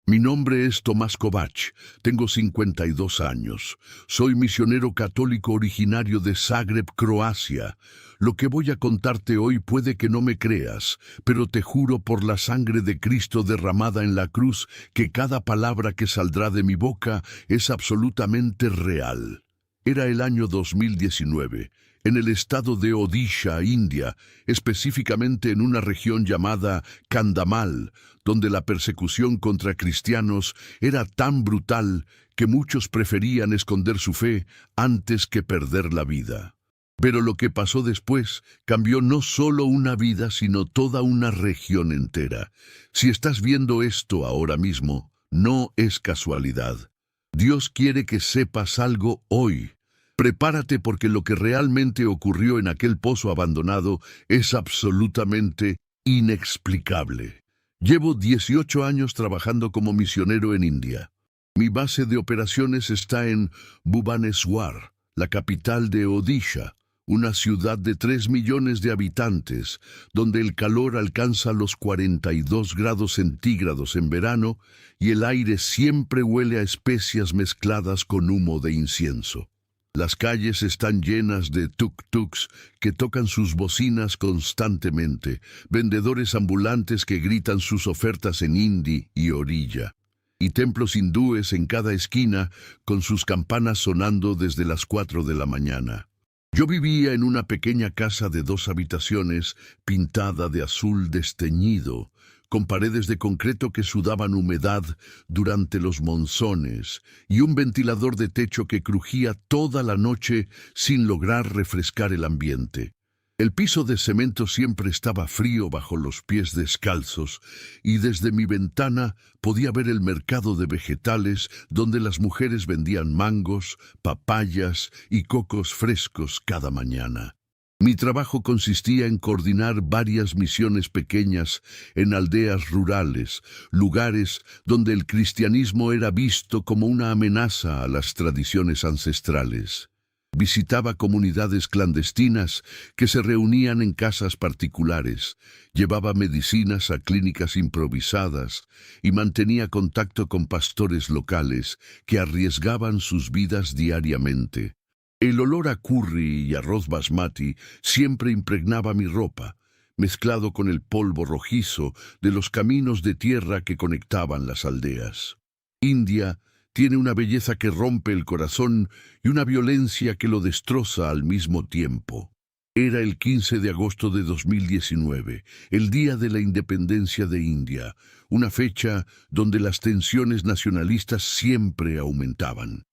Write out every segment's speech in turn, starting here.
Mi nombre es Tomás Kovács, tengo 52 años. Soy misionero católico originario de Zagreb, Croacia. Lo que voy a contarte hoy puede que no me creas, pero te juro por la sangre de Cristo derramada en la cruz que cada palabra que saldrá de mi boca es absolutamente real. Era el año 2019, en el estado de Odisha, India, específicamente en una región llamada Kandhamal, donde la persecución contra cristianos era tan brutal que muchos preferían esconder su fe antes que perder la vida. Pero lo que pasó después cambió no solo una vida, sino toda una región entera. Si estás viendo esto ahora mismo, no es casualidad. Dios quiere que sepas algo hoy. Prepárate porque lo que realmente ocurrió en aquel pozo abandonado es absolutamente inexplicable. Llevo 18 años trabajando como misionero en India. Mi base de operaciones está en Bhubaneswar, la capital de Odisha, una ciudad de 3 millones de habitantes, donde el calor alcanza los 42 grados centígrados en verano y el aire siempre huele a especias mezcladas con humo de incienso. Las calles están llenas de tuk-tuks que tocan sus bocinas constantemente, vendedores ambulantes que gritan sus ofertas en hindi y orilla, y templos hindúes en cada esquina con sus campanas sonando desde las 4 de la mañana. Yo vivía en una pequeña casa de 2 habitaciones pintada de azul desteñido, con paredes de concreto que sudaban humedad durante los monzones y un ventilador de techo que crujía toda la noche sin lograr refrescar el ambiente. El piso de cemento siempre estaba frío bajo los pies descalzos y desde mi ventana podía ver el mercado de vegetales donde las mujeres vendían mangos, papayas y cocos frescos cada mañana. Mi trabajo consistía en coordinar varias misiones pequeñas en aldeas rurales, lugares donde el cristianismo era visto como una amenaza a las tradiciones ancestrales. Visitaba comunidades clandestinas que se reunían en casas particulares, llevaba medicinas a clínicas improvisadas y mantenía contacto con pastores locales que arriesgaban sus vidas diariamente. El olor a curry y arroz basmati siempre impregnaba mi ropa, mezclado con el polvo rojizo de los caminos de tierra que conectaban las aldeas. India tiene una belleza que rompe el corazón y una violencia que lo destroza al mismo tiempo. Era el 15 de agosto de 2019, el día de la independencia de India, una fecha donde las tensiones nacionalistas siempre aumentaban.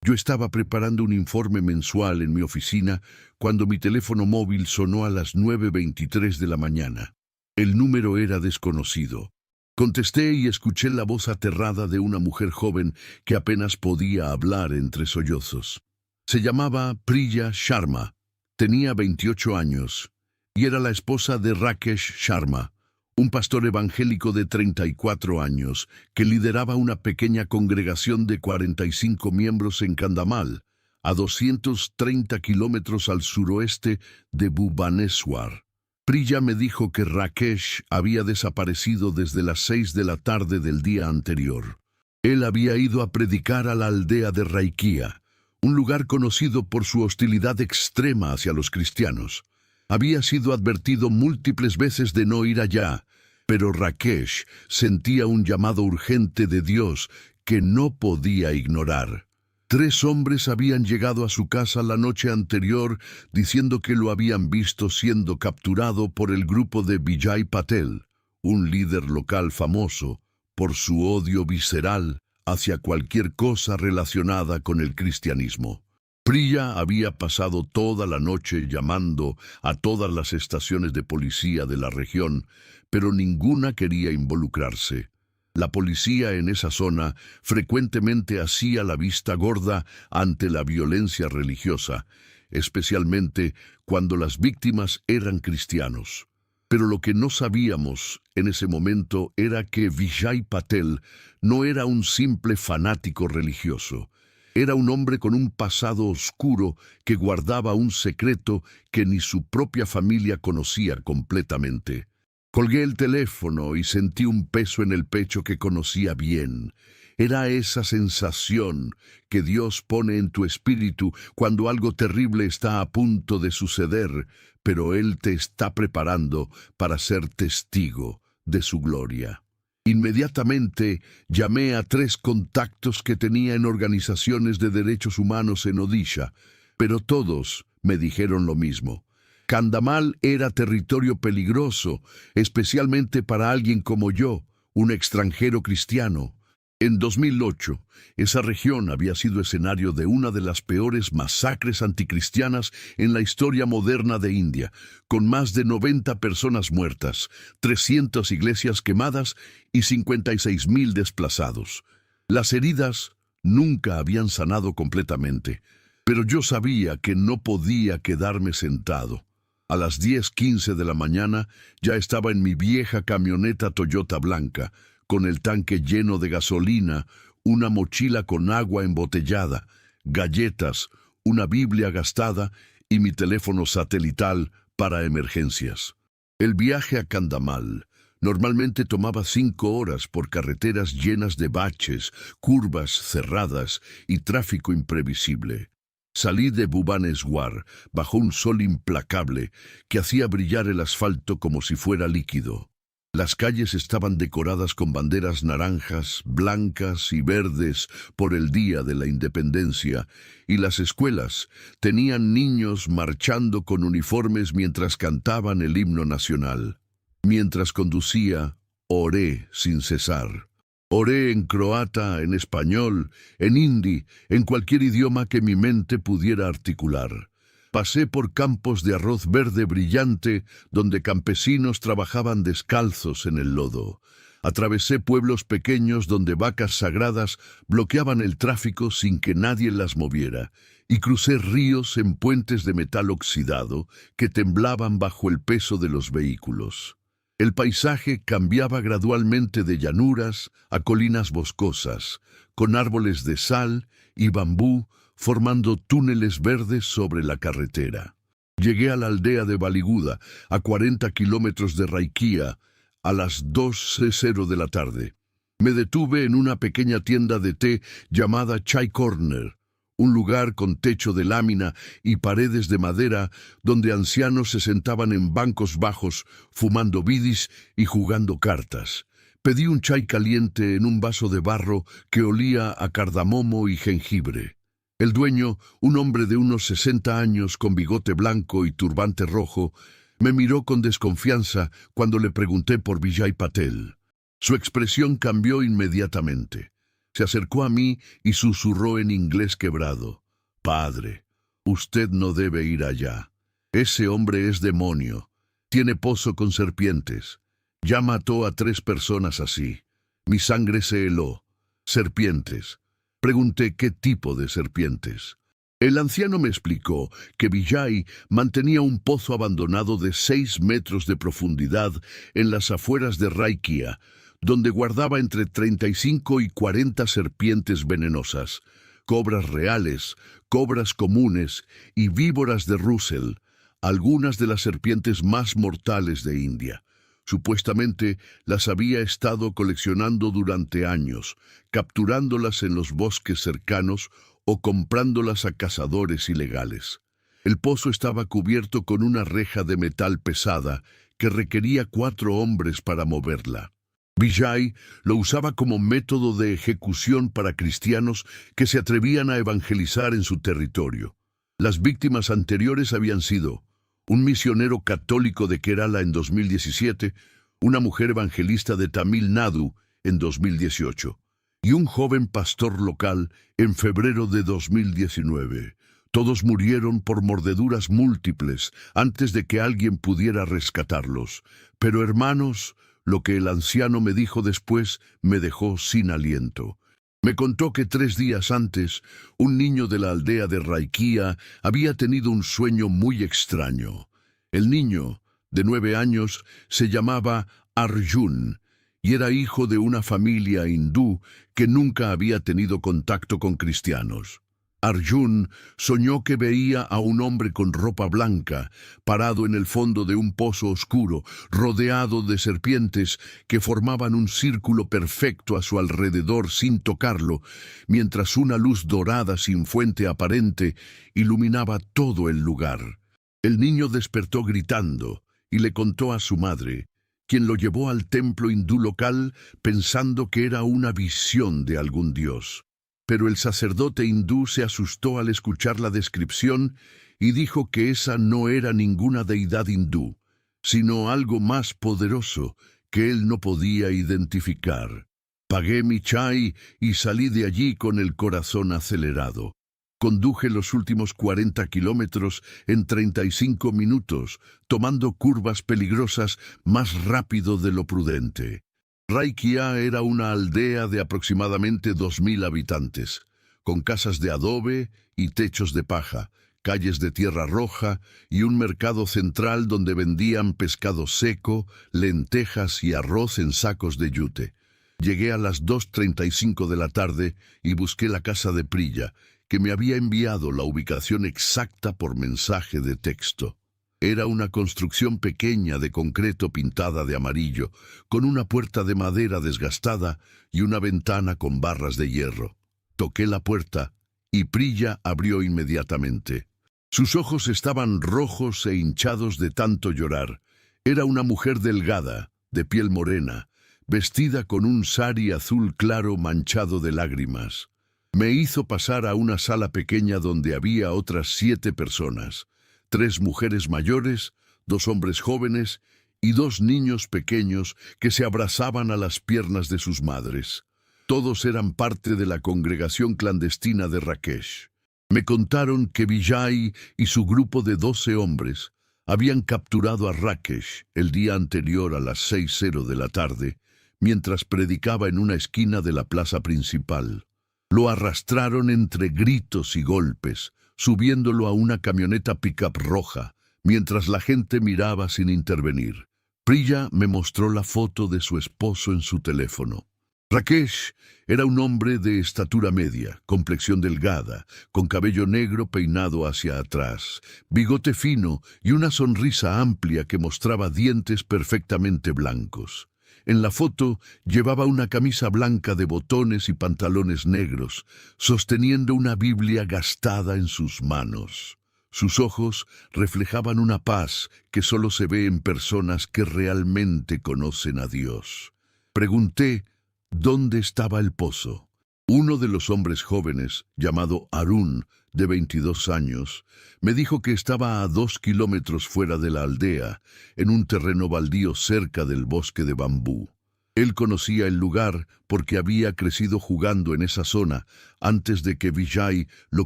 Yo estaba preparando un informe mensual en mi oficina cuando mi teléfono móvil sonó a las 9:23 de la mañana. El número era desconocido. Contesté y escuché la voz aterrada de una mujer joven que apenas podía hablar entre sollozos. Se llamaba Priya Sharma, tenía 28 años y era la esposa de Rakesh Sharma, un pastor evangélico de 34 años que lideraba una pequeña congregación de 45 miembros en Kandhamal, a 230 kilómetros al suroeste de Bhubaneswar. Priya me dijo que Rakesh había desaparecido desde las 6 de la tarde del día anterior. Él había ido a predicar a la aldea de Raikia, un lugar conocido por su hostilidad extrema hacia los cristianos. Había sido advertido múltiples veces de no ir allá, pero Rakesh sentía un llamado urgente de Dios que no podía ignorar. 3 hombres habían llegado a su casa la noche anterior diciendo que lo habían visto siendo capturado por el grupo de Vijay Patel, un líder local famoso por su odio visceral hacia cualquier cosa relacionada con el cristianismo. Priya había pasado toda la noche llamando a todas las estaciones de policía de la región, pero ninguna quería involucrarse. La policía en esa zona frecuentemente hacía la vista gorda ante la violencia religiosa, especialmente cuando las víctimas eran cristianos. Pero lo que no sabíamos en ese momento era que Vijay Patel no era un simple fanático religioso. Era un hombre con un pasado oscuro que guardaba un secreto que ni su propia familia conocía completamente. Colgué el teléfono y sentí un peso en el pecho que conocía bien. Era esa sensación que Dios pone en tu espíritu cuando algo terrible está a punto de suceder, pero Él te está preparando para ser testigo de su gloria. Inmediatamente llamé a 3 contactos que tenía en organizaciones de derechos humanos en Odisha, pero todos me dijeron lo mismo. Kandamal era territorio peligroso, especialmente para alguien como yo, un extranjero cristiano. En 2008, esa región había sido escenario de una de las peores masacres anticristianas en la historia moderna de India, con más de 90 personas muertas, 300 iglesias quemadas y 56.000 desplazados. Las heridas nunca habían sanado completamente, pero yo sabía que no podía quedarme sentado. A las 10:15 de la mañana ya estaba en mi vieja camioneta Toyota blanca, con el tanque lleno de gasolina, una mochila con agua embotellada, galletas, una Biblia gastada y mi teléfono satelital para emergencias. El viaje a Kandamal normalmente tomaba 5 horas por carreteras llenas de baches, curvas cerradas y tráfico imprevisible. Salí de Bhubaneswar bajo un sol implacable que hacía brillar el asfalto como si fuera líquido. Las calles estaban decoradas con banderas naranjas, blancas y verdes por el Día de la Independencia, y las escuelas tenían niños marchando con uniformes mientras cantaban el himno nacional. Mientras conducía, oré sin cesar. Oré en croata, en español, en hindi, en cualquier idioma que mi mente pudiera articular. Pasé por campos de arroz verde brillante donde campesinos trabajaban descalzos en el lodo. Atravesé pueblos pequeños donde vacas sagradas bloqueaban el tráfico sin que nadie las moviera, y crucé ríos en puentes de metal oxidado que temblaban bajo el peso de los vehículos. El paisaje cambiaba gradualmente de llanuras a colinas boscosas, con árboles de sal y bambú formando túneles verdes sobre la carretera. Llegué a la aldea de Baliguda, a 40 kilómetros de Raiquía, a las 2:00 de la tarde. Me detuve en una pequeña tienda de té llamada Chai Corner, un lugar con techo de lámina y paredes de madera donde ancianos se sentaban en bancos bajos, fumando bidis y jugando cartas. Pedí un chai caliente en un vaso de barro que olía a cardamomo y jengibre. El dueño, un hombre de unos 60 años con bigote blanco y turbante rojo, me miró con desconfianza cuando le pregunté por Vijay Patel. Su expresión cambió inmediatamente. Se acercó a mí y susurró en inglés quebrado: «Padre, usted no debe ir allá. Ese hombre es demonio. Tiene pozo con serpientes. Ya mató a 3 personas así. Mi sangre se heló. Serpientes». Pregunté qué tipo de serpientes. El anciano me explicó que Vijay mantenía un pozo abandonado de 6 metros de profundidad en las afueras de Raiquía, donde guardaba entre 35 y 40 serpientes venenosas, cobras reales, cobras comunes y víboras de Russell, algunas de las serpientes más mortales de India. Supuestamente las había estado coleccionando durante años, capturándolas en los bosques cercanos o comprándolas a cazadores ilegales. El pozo estaba cubierto con una reja de metal pesada que requería 4 hombres para moverla. Vijay lo usaba como método de ejecución para cristianos que se atrevían a evangelizar en su territorio. Las víctimas anteriores habían sido un misionero católico de Kerala en 2017, una mujer evangelista de Tamil Nadu en 2018 y un joven pastor local en febrero de 2019. Todos murieron por mordeduras múltiples antes de que alguien pudiera rescatarlos. Pero hermanos, lo que el anciano me dijo después me dejó sin aliento. Me contó que 3 días antes, un niño de la aldea de Raiquía había tenido un sueño muy extraño. El niño, de 9 años, se llamaba Arjun y era hijo de una familia hindú que nunca había tenido contacto con cristianos. Arjun soñó que veía a un hombre con ropa blanca, parado en el fondo de un pozo oscuro, rodeado de serpientes que formaban un círculo perfecto a su alrededor sin tocarlo, mientras una luz dorada sin fuente aparente iluminaba todo el lugar. El niño despertó gritando y le contó a su madre, quien lo llevó al templo hindú local pensando que era una visión de algún dios. Pero el sacerdote hindú se asustó al escuchar la descripción y dijo que esa no era ninguna deidad hindú, sino algo más poderoso que él no podía identificar. Pagué mi chai y salí de allí con el corazón acelerado. Conduje los últimos 40 kilómetros en 35 minutos, tomando curvas peligrosas más rápido de lo prudente. Raikia era una aldea de aproximadamente 2000 habitantes, con casas de adobe y techos de paja, calles de tierra roja y un mercado central donde vendían pescado seco, lentejas y arroz en sacos de yute. Llegué a las 2:35 de la tarde y busqué la casa de Priya, que me había enviado la ubicación exacta por mensaje de texto. Era una construcción pequeña de concreto pintada de amarillo, con una puerta de madera desgastada y una ventana con barras de hierro. Toqué la puerta y Priya abrió inmediatamente. Sus ojos estaban rojos e hinchados de tanto llorar. Era una mujer delgada, de piel morena, vestida con un sari azul claro manchado de lágrimas. Me hizo pasar a una sala pequeña donde había otras 7 personas. 3 mujeres mayores, 2 hombres jóvenes y 2 niños pequeños que se abrazaban a las piernas de sus madres. Todos eran parte de la congregación clandestina de Rakesh. Me contaron que Vijay y su grupo de 12 hombres habían capturado a Rakesh el día anterior a las 6:00 de la tarde, mientras predicaba en una esquina de la plaza principal. Lo arrastraron entre gritos y golpes, subiéndolo a una camioneta pick-up roja, mientras la gente miraba sin intervenir. Priya me mostró la foto de su esposo en su teléfono. Rakesh era un hombre de estatura media, complexión delgada, con cabello negro peinado hacia atrás, bigote fino y una sonrisa amplia que mostraba dientes perfectamente blancos. En la foto llevaba una camisa blanca de botones y pantalones negros, sosteniendo una Biblia gastada en sus manos. Sus ojos reflejaban una paz que solo se ve en personas que realmente conocen a Dios. Pregunté dónde estaba el pozo. Uno de los hombres jóvenes, llamado Arun, de 22 años, me dijo que estaba a 2 kilómetros fuera de la aldea, en un terreno baldío cerca del bosque de bambú. Él conocía el lugar porque había crecido jugando en esa zona antes de que Vijay lo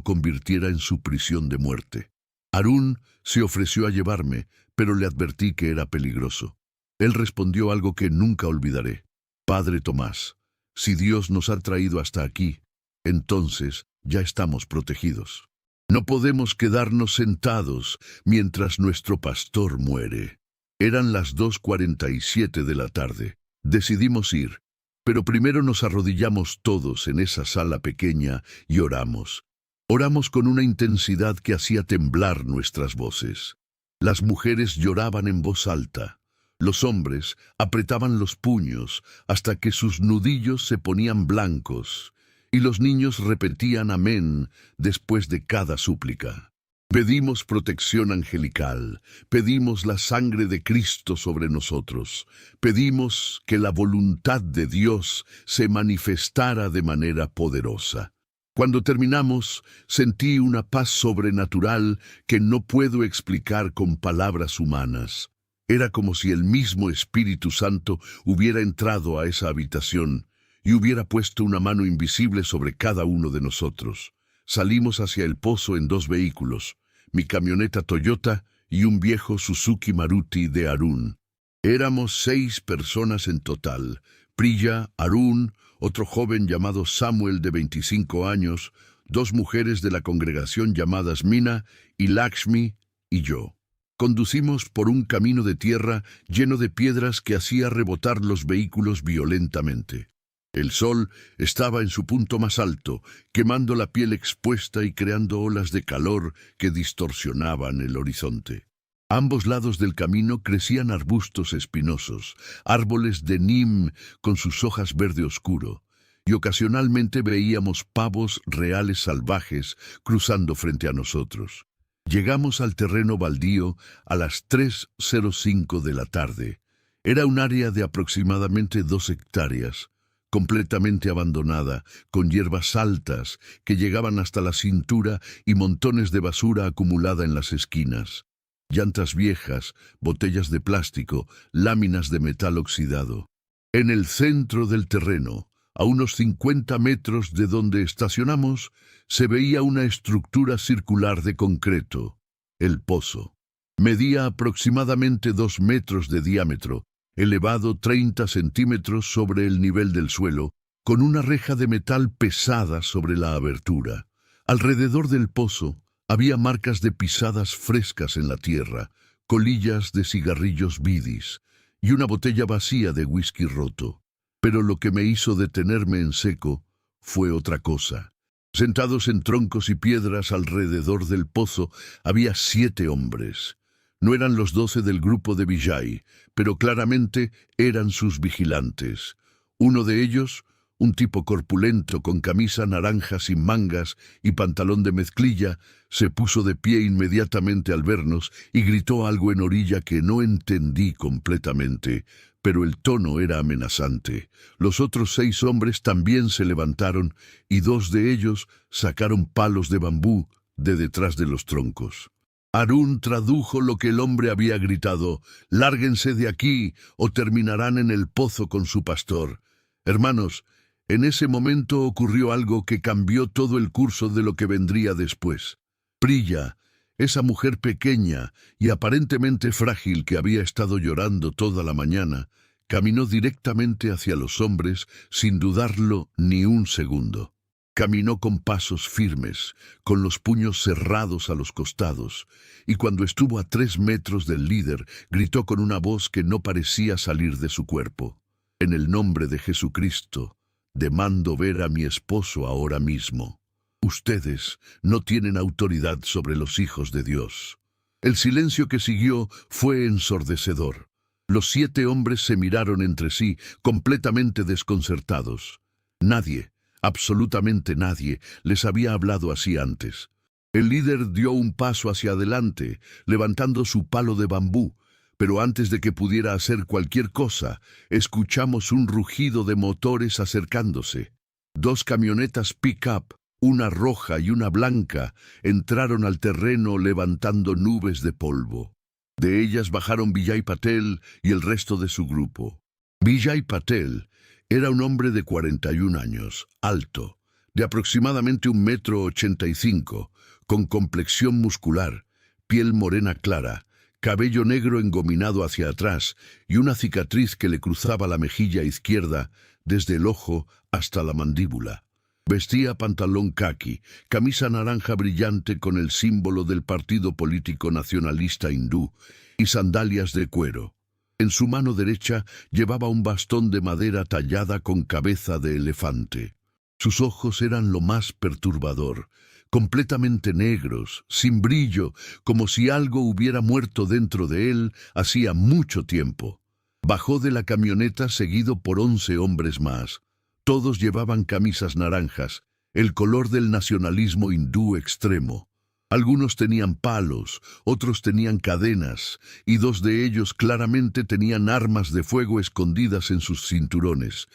convirtiera en su prisión de muerte. Arun se ofreció a llevarme, pero le advertí que era peligroso. Él respondió algo que nunca olvidaré. Padre Tomás, si Dios nos ha traído hasta aquí, entonces ya estamos protegidos. No podemos quedarnos sentados mientras nuestro pastor muere. Eran las 2:47 de la tarde. Decidimos ir, pero primero nos arrodillamos todos en esa sala pequeña y oramos. Oramos con una intensidad que hacía temblar nuestras voces. Las mujeres lloraban en voz alta. Los hombres apretaban los puños hasta que sus nudillos se ponían blancos, y los niños repetían amén después de cada súplica. Pedimos protección angelical, pedimos la sangre de Cristo sobre nosotros, pedimos que la voluntad de Dios se manifestara de manera poderosa. Cuando terminamos, sentí una paz sobrenatural que no puedo explicar con palabras humanas. Era como si el mismo Espíritu Santo hubiera entrado a esa habitación y hubiera puesto una mano invisible sobre cada uno de nosotros. Salimos hacia el pozo en 2 vehículos, mi camioneta Toyota y un viejo Suzuki Maruti de Arun. Éramos 6 personas en total: Priya, Arun, otro joven llamado Samuel de 25 años, 2 mujeres de la congregación llamadas Mina y Lakshmi y yo. Conducimos por un camino de tierra lleno de piedras que hacía rebotar los vehículos violentamente. El sol estaba en su punto más alto, quemando la piel expuesta y creando olas de calor que distorsionaban el horizonte. A ambos lados del camino crecían arbustos espinosos, árboles de nim con sus hojas verde oscuro, y ocasionalmente veíamos pavos reales salvajes cruzando frente a nosotros. Llegamos al terreno baldío a las 3:05 de la tarde. Era un área de aproximadamente 2 hectáreas, completamente abandonada, con hierbas altas que llegaban hasta la cintura y montones de basura acumulada en las esquinas. Llantas viejas, botellas de plástico, láminas de metal oxidado. En el centro del terreno, a unos 50 metros de donde estacionamos, se veía una estructura circular de concreto, el pozo. Medía aproximadamente 2 metros de diámetro, elevado 30 centímetros sobre el nivel del suelo, con una reja de metal pesada sobre la abertura. Alrededor del pozo había marcas de pisadas frescas en la tierra, colillas de cigarrillos bidis y una botella vacía de whisky roto. Pero lo que me hizo detenerme en seco fue otra cosa. Sentados en troncos y piedras alrededor del pozo había 7 hombres. No eran los 12 del grupo de Vijay, pero claramente eran sus vigilantes. Uno de ellos, un tipo corpulento con camisa naranja sin mangas y pantalón de mezclilla, se puso de pie inmediatamente al vernos y gritó algo en orilla que no entendí completamente, pero el tono era amenazante. Los otros 6 hombres también se levantaron y 2 de ellos sacaron palos de bambú de detrás de los troncos. Arun tradujo lo que el hombre había gritado: «Lárguense de aquí o terminarán en el pozo con su pastor». Hermanos, en ese momento ocurrió algo que cambió todo el curso de lo que vendría después. Priya, esa mujer pequeña y aparentemente frágil que había estado llorando toda la mañana, caminó directamente hacia los hombres sin dudarlo ni un segundo. Caminó con pasos firmes, con los puños cerrados a los costados, y cuando estuvo a 3 metros del líder, gritó con una voz que no parecía salir de su cuerpo: «En el nombre de Jesucristo, demando ver a mi esposo ahora mismo. Ustedes no tienen autoridad sobre los hijos de Dios». El silencio que siguió fue ensordecedor. Los 7 hombres se miraron entre sí, completamente desconcertados. Nadie, absolutamente nadie, les había hablado así antes. El líder dio un paso hacia adelante, levantando su palo de bambú, pero antes de que pudiera hacer cualquier cosa, escuchamos un rugido de motores acercándose. 2 camionetas pick-up, una roja y una blanca, entraron al terreno levantando nubes de polvo. De ellas bajaron Vijay Patel y el resto de su grupo. Vijay Patel era un hombre de 41 años, alto, de aproximadamente 1,85 m, con complexión muscular, piel morena clara, cabello negro engominado hacia atrás y una cicatriz que le cruzaba la mejilla izquierda desde el ojo hasta la mandíbula. Vestía pantalón caqui, camisa naranja brillante con el símbolo del partido político nacionalista hindú y sandalias de cuero. En su mano derecha llevaba un bastón de madera tallada con cabeza de elefante. Sus ojos eran lo más perturbador, completamente negros, sin brillo, como si algo hubiera muerto dentro de él hacía mucho tiempo. Bajó de la camioneta seguido por 11 hombres más. Todos llevaban camisas naranjas, el color del nacionalismo hindú extremo. Algunos tenían palos, otros tenían cadenas, y 2 de ellos claramente tenían armas de fuego escondidas en sus cinturones.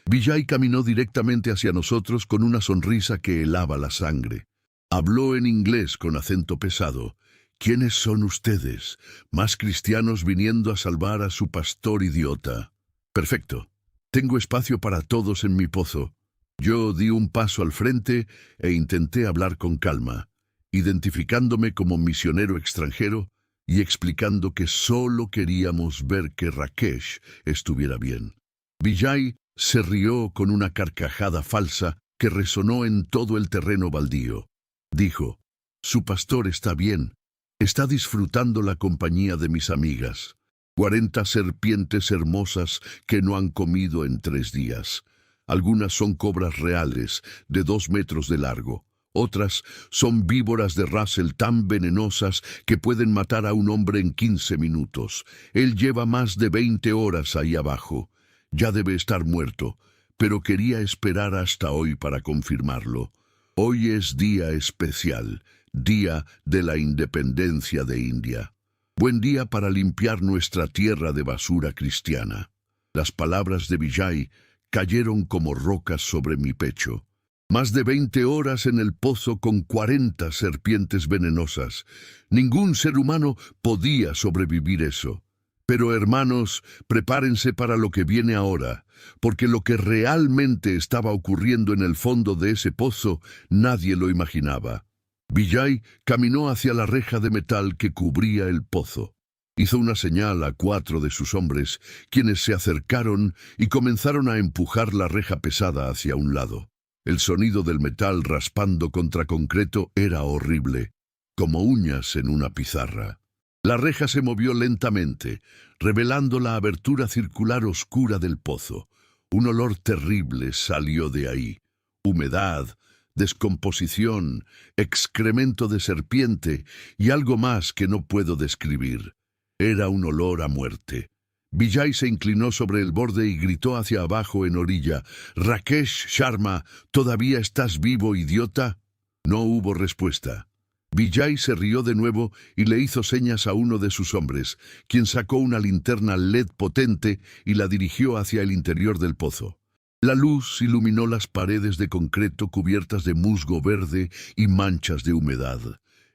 Vijay caminó directamente hacia nosotros con una sonrisa que helaba la sangre. Habló en inglés con acento pesado. «¿Quiénes son ustedes? Más cristianos viniendo a salvar a su pastor idiota». «Perfecto. Tengo espacio para todos en mi pozo». Yo di un paso al frente e intenté hablar con calma, identificándome como misionero extranjero y explicando que solo queríamos ver que Rakesh estuviera bien. Vijay se rió con una carcajada falsa que resonó en todo el terreno baldío. Dijo: «Su pastor está bien, está disfrutando la compañía de mis amigas. 40 serpientes hermosas que no han comido en 3 días. Algunas son cobras reales, de 2 metros de largo. Otras son víboras de Russell tan venenosas que pueden matar a un hombre en 15 minutos. Él lleva más de 20 horas ahí abajo. Ya debe estar muerto, pero quería esperar hasta hoy para confirmarlo. Hoy es día especial, día de la independencia de India. Buen día para limpiar nuestra tierra de basura cristiana. Las palabras de Vijay cayeron como rocas sobre mi pecho. Más de 20 horas en el pozo con 40 serpientes venenosas. Ningún ser humano podía sobrevivir eso. Pero hermanos, prepárense para lo que viene ahora, porque lo que realmente estaba ocurriendo en el fondo de ese pozo nadie lo imaginaba. Vijay caminó hacia la reja de metal que cubría el pozo. Hizo una señal a 4 de sus hombres, quienes se acercaron y comenzaron a empujar la reja pesada hacia un lado. El sonido del metal raspando contra concreto era horrible, como uñas en una pizarra. La reja se movió lentamente, revelando la abertura circular oscura del pozo. Un olor terrible salió de ahí. Humedad, descomposición, excremento de serpiente y algo más que no puedo describir. Era un olor a muerte. Vijay se inclinó sobre el borde y gritó hacia abajo en orilla: «Rakesh Sharma, ¿todavía estás vivo, idiota?» No hubo respuesta. Vijay se rió de nuevo y le hizo señas a uno de sus hombres, quien sacó una linterna LED potente y la dirigió hacia el interior del pozo. La luz iluminó las paredes de concreto cubiertas de musgo verde y manchas de humedad.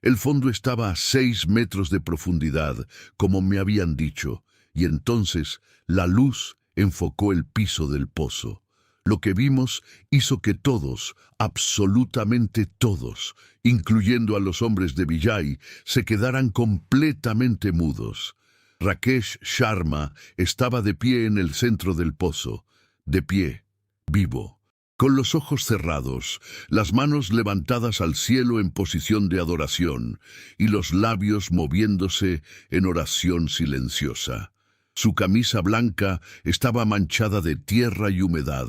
El fondo estaba a 6 metros de profundidad, como me habían dicho, y entonces la luz enfocó el piso del pozo. Lo que vimos hizo que todos, absolutamente todos, incluyendo a los hombres de Vijay, se quedaran completamente mudos. Rakesh Sharma estaba de pie en el centro del pozo, de pie, vivo, con los ojos cerrados, las manos levantadas al cielo en posición de adoración y los labios moviéndose en oración silenciosa. Su camisa blanca estaba manchada de tierra y humedad.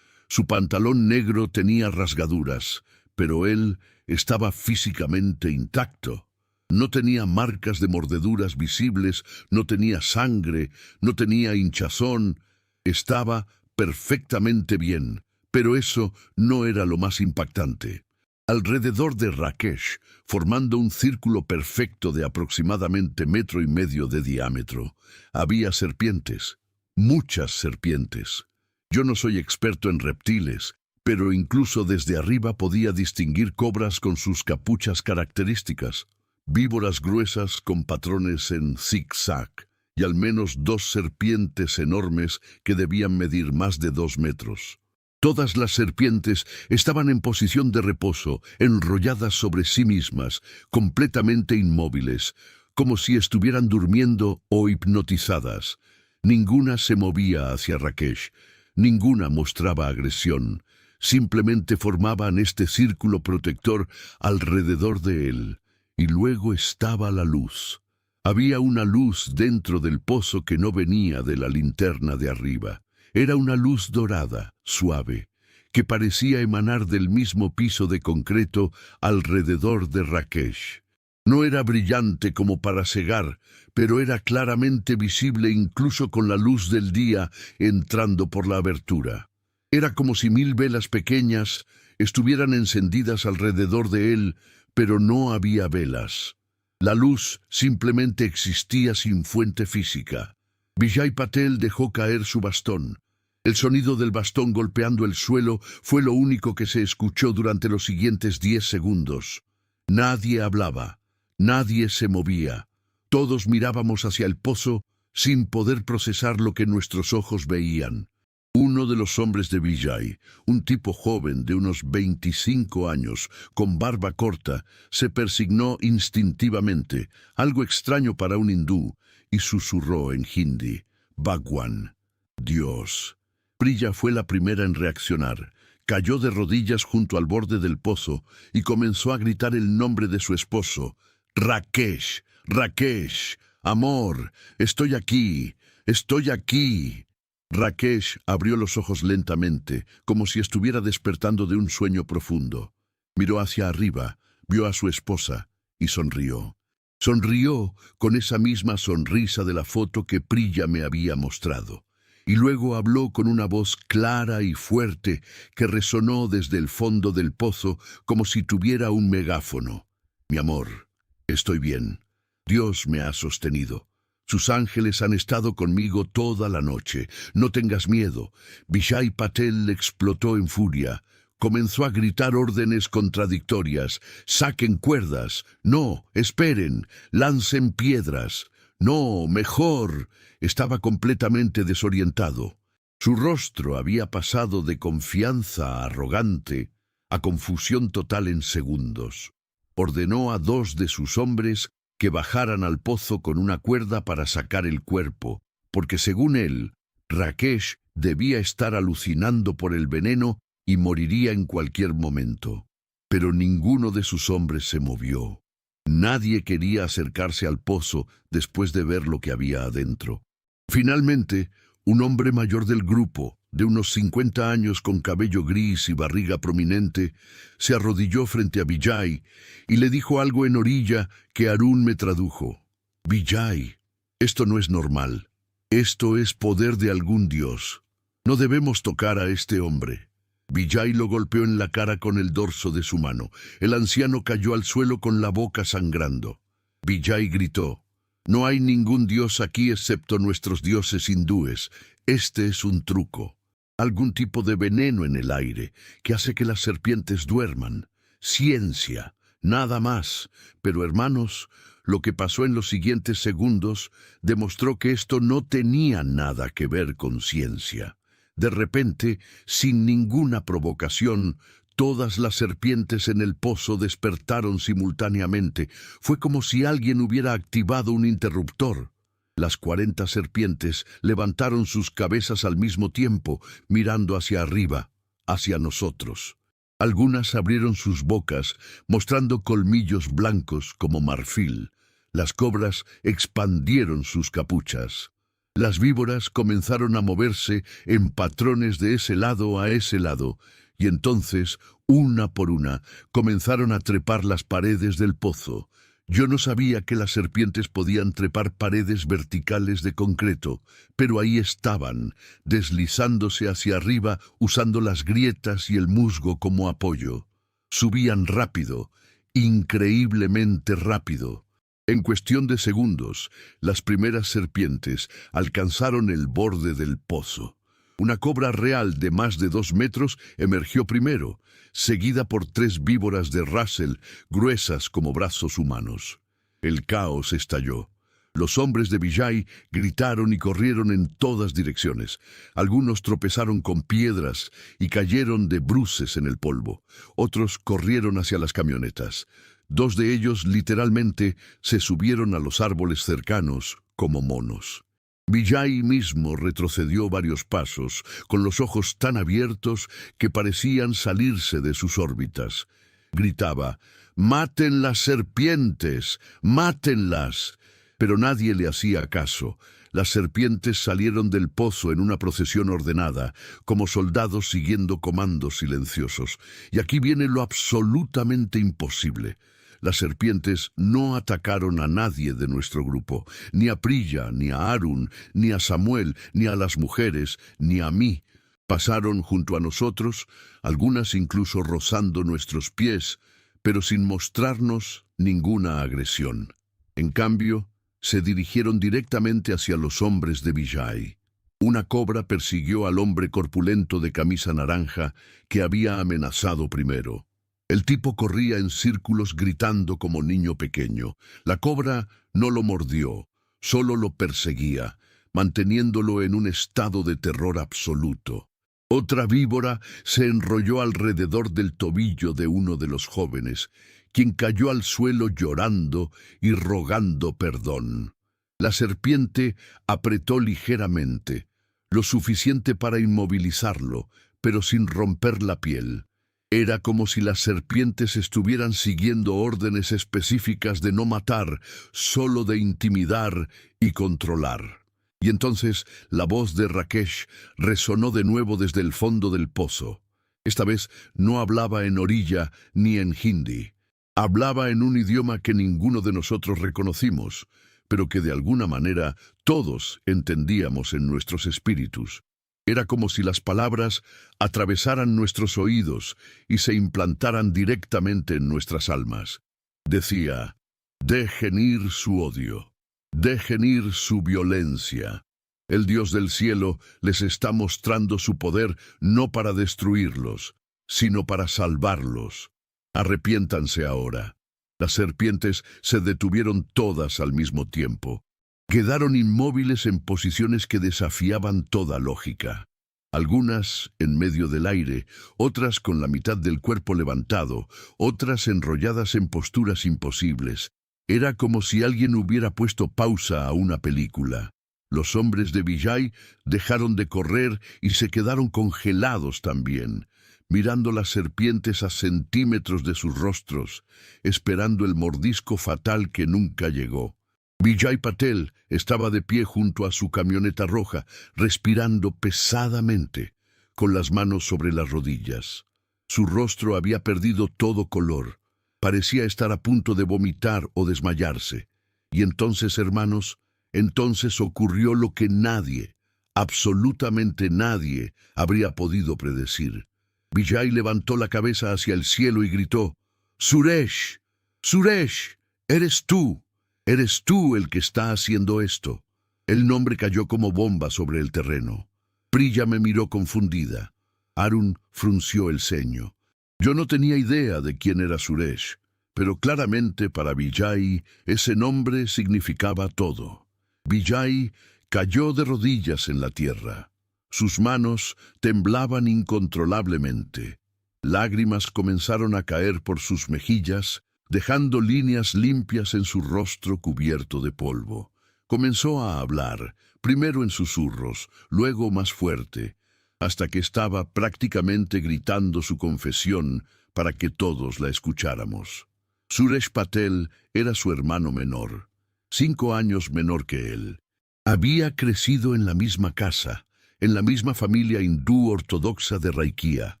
Su pantalón negro tenía rasgaduras, pero él estaba físicamente intacto. No tenía marcas de mordeduras visibles, no tenía sangre, no tenía hinchazón. Estaba perfectamente bien, pero eso no era lo más impactante. Alrededor de Rakesh, formando un círculo perfecto de aproximadamente 1,5 metros de diámetro, había serpientes, muchas serpientes. Yo no soy experto en reptiles, pero incluso desde arriba podía distinguir cobras con sus capuchas características, víboras gruesas con patrones en zigzag, y al menos 2 serpientes enormes que debían medir más de 2 metros. Todas las serpientes estaban en posición de reposo, enrolladas sobre sí mismas, completamente inmóviles, como si estuvieran durmiendo o hipnotizadas. Ninguna se movía hacia Rakesh, ninguna mostraba agresión, simplemente formaban este círculo protector alrededor de él. Y luego estaba la luz. Había una luz dentro del pozo que no venía de la linterna de arriba. Era una luz dorada, suave, que parecía emanar del mismo piso de concreto alrededor de Rakesh. No era brillante como para cegar, pero era claramente visible incluso con la luz del día entrando por la abertura. Era como si 1000 velas pequeñas estuvieran encendidas alrededor de él, pero no había velas. La luz simplemente existía sin fuente física. Vijay Patel dejó caer su bastón. El sonido del bastón golpeando el suelo fue lo único que se escuchó durante los siguientes 10 segundos. Nadie hablaba, nadie se movía. Todos mirábamos hacia el pozo sin poder procesar lo que nuestros ojos veían. Uno de los hombres de Vijay, un tipo joven de unos 25 años, con barba corta, se persignó instintivamente, algo extraño para un hindú, y susurró en hindi: «Bhagwan, Dios». Priya fue la primera en reaccionar. Cayó de rodillas junto al borde del pozo y comenzó a gritar el nombre de su esposo: «Rakesh, Rakesh, amor, estoy aquí, estoy aquí». Rakesh abrió los ojos lentamente, como si estuviera despertando de un sueño profundo. Miró hacia arriba, vio a su esposa y sonrió. Sonrió con esa misma sonrisa de la foto que Priya me había mostrado. Y luego habló con una voz clara y fuerte que resonó desde el fondo del pozo como si tuviera un megáfono. Mi amor, estoy bien. Dios me ha sostenido. Sus ángeles han estado conmigo toda la noche. No tengas miedo. Vijay Patel explotó en furia. Comenzó a gritar órdenes contradictorias. Saquen cuerdas. No, esperen. Lancen piedras. No, mejor. Estaba completamente desorientado. Su rostro había pasado de confianza arrogante a confusión total en segundos. Ordenó a 2 de sus hombres que bajaran al pozo con una cuerda para sacar el cuerpo, porque según él, Rakesh debía estar alucinando por el veneno y moriría en cualquier momento. Pero ninguno de sus hombres se movió. Nadie quería acercarse al pozo después de ver lo que había adentro. Finalmente, un hombre mayor del grupo, de unos 50 años con cabello gris y barriga prominente, se arrodilló frente a Vijay y le dijo algo en orilla que Arun me tradujo. Vijay, esto no es normal. Esto es poder de algún dios. No debemos tocar a este hombre. Vijay lo golpeó en la cara con el dorso de su mano. El anciano cayó al suelo con la boca sangrando. Vijay gritó: no hay ningún dios aquí excepto nuestros dioses hindúes. Este es un truco. Algún tipo de veneno en el aire que hace que las serpientes duerman. Ciencia, nada más. Pero hermanos, lo que pasó en los siguientes segundos demostró que esto no tenía nada que ver con ciencia. De repente, sin ninguna provocación, todas las serpientes en el pozo despertaron simultáneamente. Fue como si alguien hubiera activado un interruptor. Las 40 serpientes levantaron sus cabezas al mismo tiempo, mirando hacia arriba, hacia nosotros. Algunas abrieron sus bocas, mostrando colmillos blancos como marfil. Las cobras expandieron sus capuchas. Las víboras comenzaron a moverse en patrones de ese lado a ese lado, y entonces, una por una, comenzaron a trepar las paredes del pozo. Yo no sabía que las serpientes podían trepar paredes verticales de concreto, pero ahí estaban, deslizándose hacia arriba usando las grietas y el musgo como apoyo. Subían rápido, increíblemente rápido. En cuestión de segundos, las primeras serpientes alcanzaron el borde del pozo. Una cobra real de más de 2 metros emergió primero, seguida por 3 víboras de Russell, gruesas como brazos humanos. El caos estalló. Los hombres de Vijay gritaron y corrieron en todas direcciones. Algunos tropezaron con piedras y cayeron de bruces en el polvo. Otros corrieron hacia las camionetas. 2 de ellos literalmente se subieron a los árboles cercanos como monos. Vijay mismo retrocedió varios pasos, con los ojos tan abiertos que parecían salirse de sus órbitas. Gritaba: «¡Maten las serpientes! ¡Mátenlas!». Pero nadie le hacía caso. Las serpientes salieron del pozo en una procesión ordenada, como soldados siguiendo comandos silenciosos. Y aquí viene lo absolutamente imposible. Las serpientes no atacaron a nadie de nuestro grupo, ni a Priya, ni a Arun, ni a Samuel, ni a las mujeres, ni a mí. Pasaron junto a nosotros, algunas incluso rozando nuestros pies, pero sin mostrarnos ninguna agresión. En cambio, se dirigieron directamente hacia los hombres de Vijay. Una cobra persiguió al hombre corpulento de camisa naranja que había amenazado primero. El tipo corría en círculos gritando como niño pequeño. La cobra no lo mordió, solo lo perseguía, manteniéndolo en un estado de terror absoluto. Otra víbora se enrolló alrededor del tobillo de uno de los jóvenes, quien cayó al suelo llorando y rogando perdón. La serpiente apretó ligeramente, lo suficiente para inmovilizarlo, pero sin romper la piel. Era como si las serpientes estuvieran siguiendo órdenes específicas de no matar, solo de intimidar y controlar. Y entonces la voz de Rakesh resonó de nuevo desde el fondo del pozo. Esta vez no hablaba en orilla ni en hindi. Hablaba en un idioma que ninguno de nosotros reconocimos, pero que de alguna manera todos entendíamos en nuestros espíritus. Era como si las palabras atravesaran nuestros oídos y se implantaran directamente en nuestras almas. Decía: dejen ir su odio, dejen ir su violencia. El Dios del cielo les está mostrando su poder no para destruirlos, sino para salvarlos. Arrepiéntanse ahora. Las serpientes se detuvieron todas al mismo tiempo. Quedaron inmóviles en posiciones que desafiaban toda lógica. Algunas en medio del aire, otras con la mitad del cuerpo levantado, otras enrolladas en posturas imposibles. Era como si alguien hubiera puesto pausa a una película. Los hombres de Vijay dejaron de correr y se quedaron congelados también, mirando las serpientes a centímetros de sus rostros, esperando el mordisco fatal que nunca llegó. Vijay Patel estaba de pie junto a su camioneta roja, respirando pesadamente, con las manos sobre las rodillas. Su rostro había perdido todo color. Parecía estar a punto de vomitar o desmayarse. Y entonces, hermanos, entonces ocurrió lo que nadie, absolutamente nadie, habría podido predecir. Vijay levantó la cabeza hacia el cielo y gritó: «Suresh, Suresh, eres tú el que está haciendo esto». El nombre cayó como bomba sobre el terreno. Priya me miró confundida. Arun frunció el ceño. Yo no tenía idea de quién era Suresh, pero claramente para Vijay ese nombre significaba todo. Vijay cayó de rodillas en la tierra. Sus manos temblaban incontrolablemente. Lágrimas comenzaron a caer por sus mejillas, dejando líneas limpias en su rostro cubierto de polvo. Comenzó a hablar, primero en susurros, luego más fuerte, hasta que estaba prácticamente gritando su confesión para que todos la escucháramos. Suresh Patel era su hermano menor, 5 años menor que él. Había crecido en la misma casa, en la misma familia hindú ortodoxa de Raikia,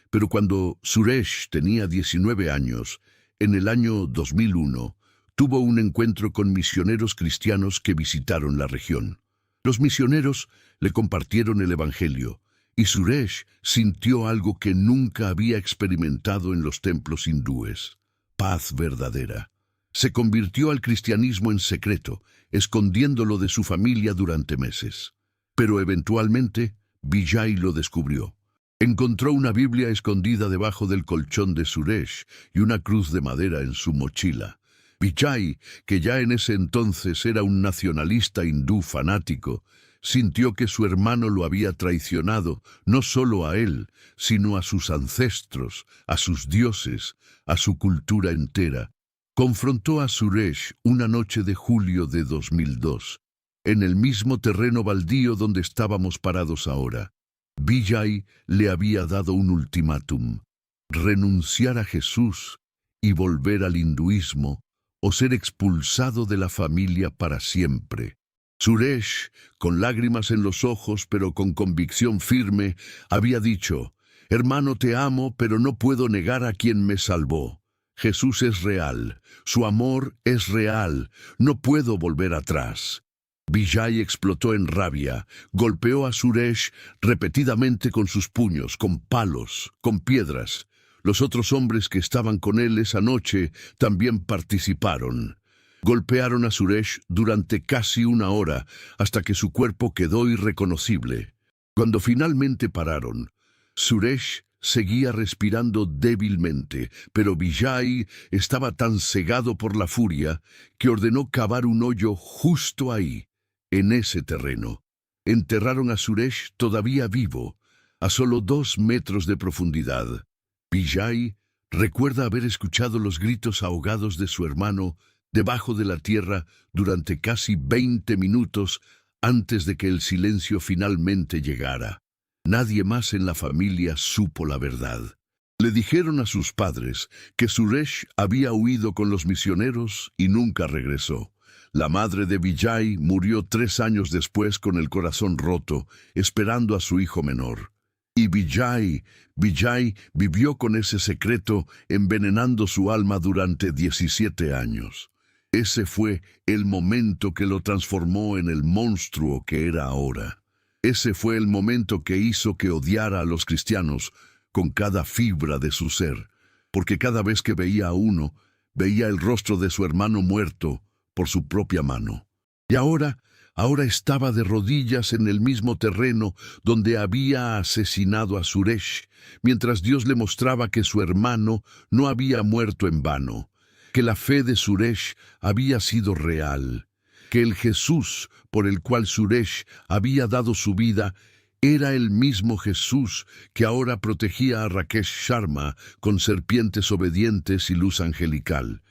pero cuando Suresh tenía 19 años, en el año 2001, tuvo un encuentro con misioneros cristianos que visitaron la región. Los misioneros le compartieron el evangelio, y Suresh sintió algo que nunca había experimentado en los templos hindúes: paz verdadera. Se convirtió al cristianismo en secreto, escondiéndolo de su familia durante meses. Pero eventualmente, Vijay lo descubrió. Encontró una Biblia escondida debajo del colchón de Suresh y una cruz de madera en su mochila. Vijay, que ya en ese entonces era un nacionalista hindú fanático, sintió que su hermano lo había traicionado, no solo a él, sino a sus ancestros, a sus dioses, a su cultura entera. Confrontó a Suresh una noche de julio de 2002, en el mismo terreno baldío donde estábamos parados ahora. Vijay le había dado un ultimátum: renunciar a Jesús y volver al hinduismo, o ser expulsado de la familia para siempre. Suresh, con lágrimas en los ojos pero con convicción firme, había dicho: «Hermano, te amo, pero no puedo negar a quien me salvó. Jesús es real, su amor es real, no puedo volver atrás». Vijay explotó en rabia, golpeó a Suresh repetidamente con sus puños, con palos, con piedras. Los otros hombres que estaban con él esa noche también participaron. Golpearon a Suresh durante casi 1 hora, hasta que su cuerpo quedó irreconocible. Cuando finalmente pararon, Suresh seguía respirando débilmente, pero Vijay estaba tan cegado por la furia que ordenó cavar un hoyo justo ahí, en ese terreno. Enterraron a Suresh todavía vivo, a solo 2 metros de profundidad. Vijay recuerda haber escuchado los gritos ahogados de su hermano debajo de la tierra durante casi 20 minutos antes de que el silencio finalmente llegara. Nadie más en la familia supo la verdad. Le dijeron a sus padres que Suresh había huido con los misioneros y nunca regresó. La madre de Vijay murió 3 años después con el corazón roto, esperando a su hijo menor. Y Vijay vivió con ese secreto, envenenando su alma durante 17 años. Ese fue el momento que lo transformó en el monstruo que era ahora. Ese fue el momento que hizo que odiara a los cristianos con cada fibra de su ser, porque cada vez que veía a uno, veía el rostro de su hermano muerto por su propia mano. Y ahora estaba de rodillas en el mismo terreno donde había asesinado a Suresh, mientras Dios le mostraba que su hermano no había muerto en vano, que la fe de Suresh había sido real, que el Jesús por el cual Suresh había dado su vida era el mismo Jesús que ahora protegía a Rakesh Sharma con serpientes obedientes y luz angelical.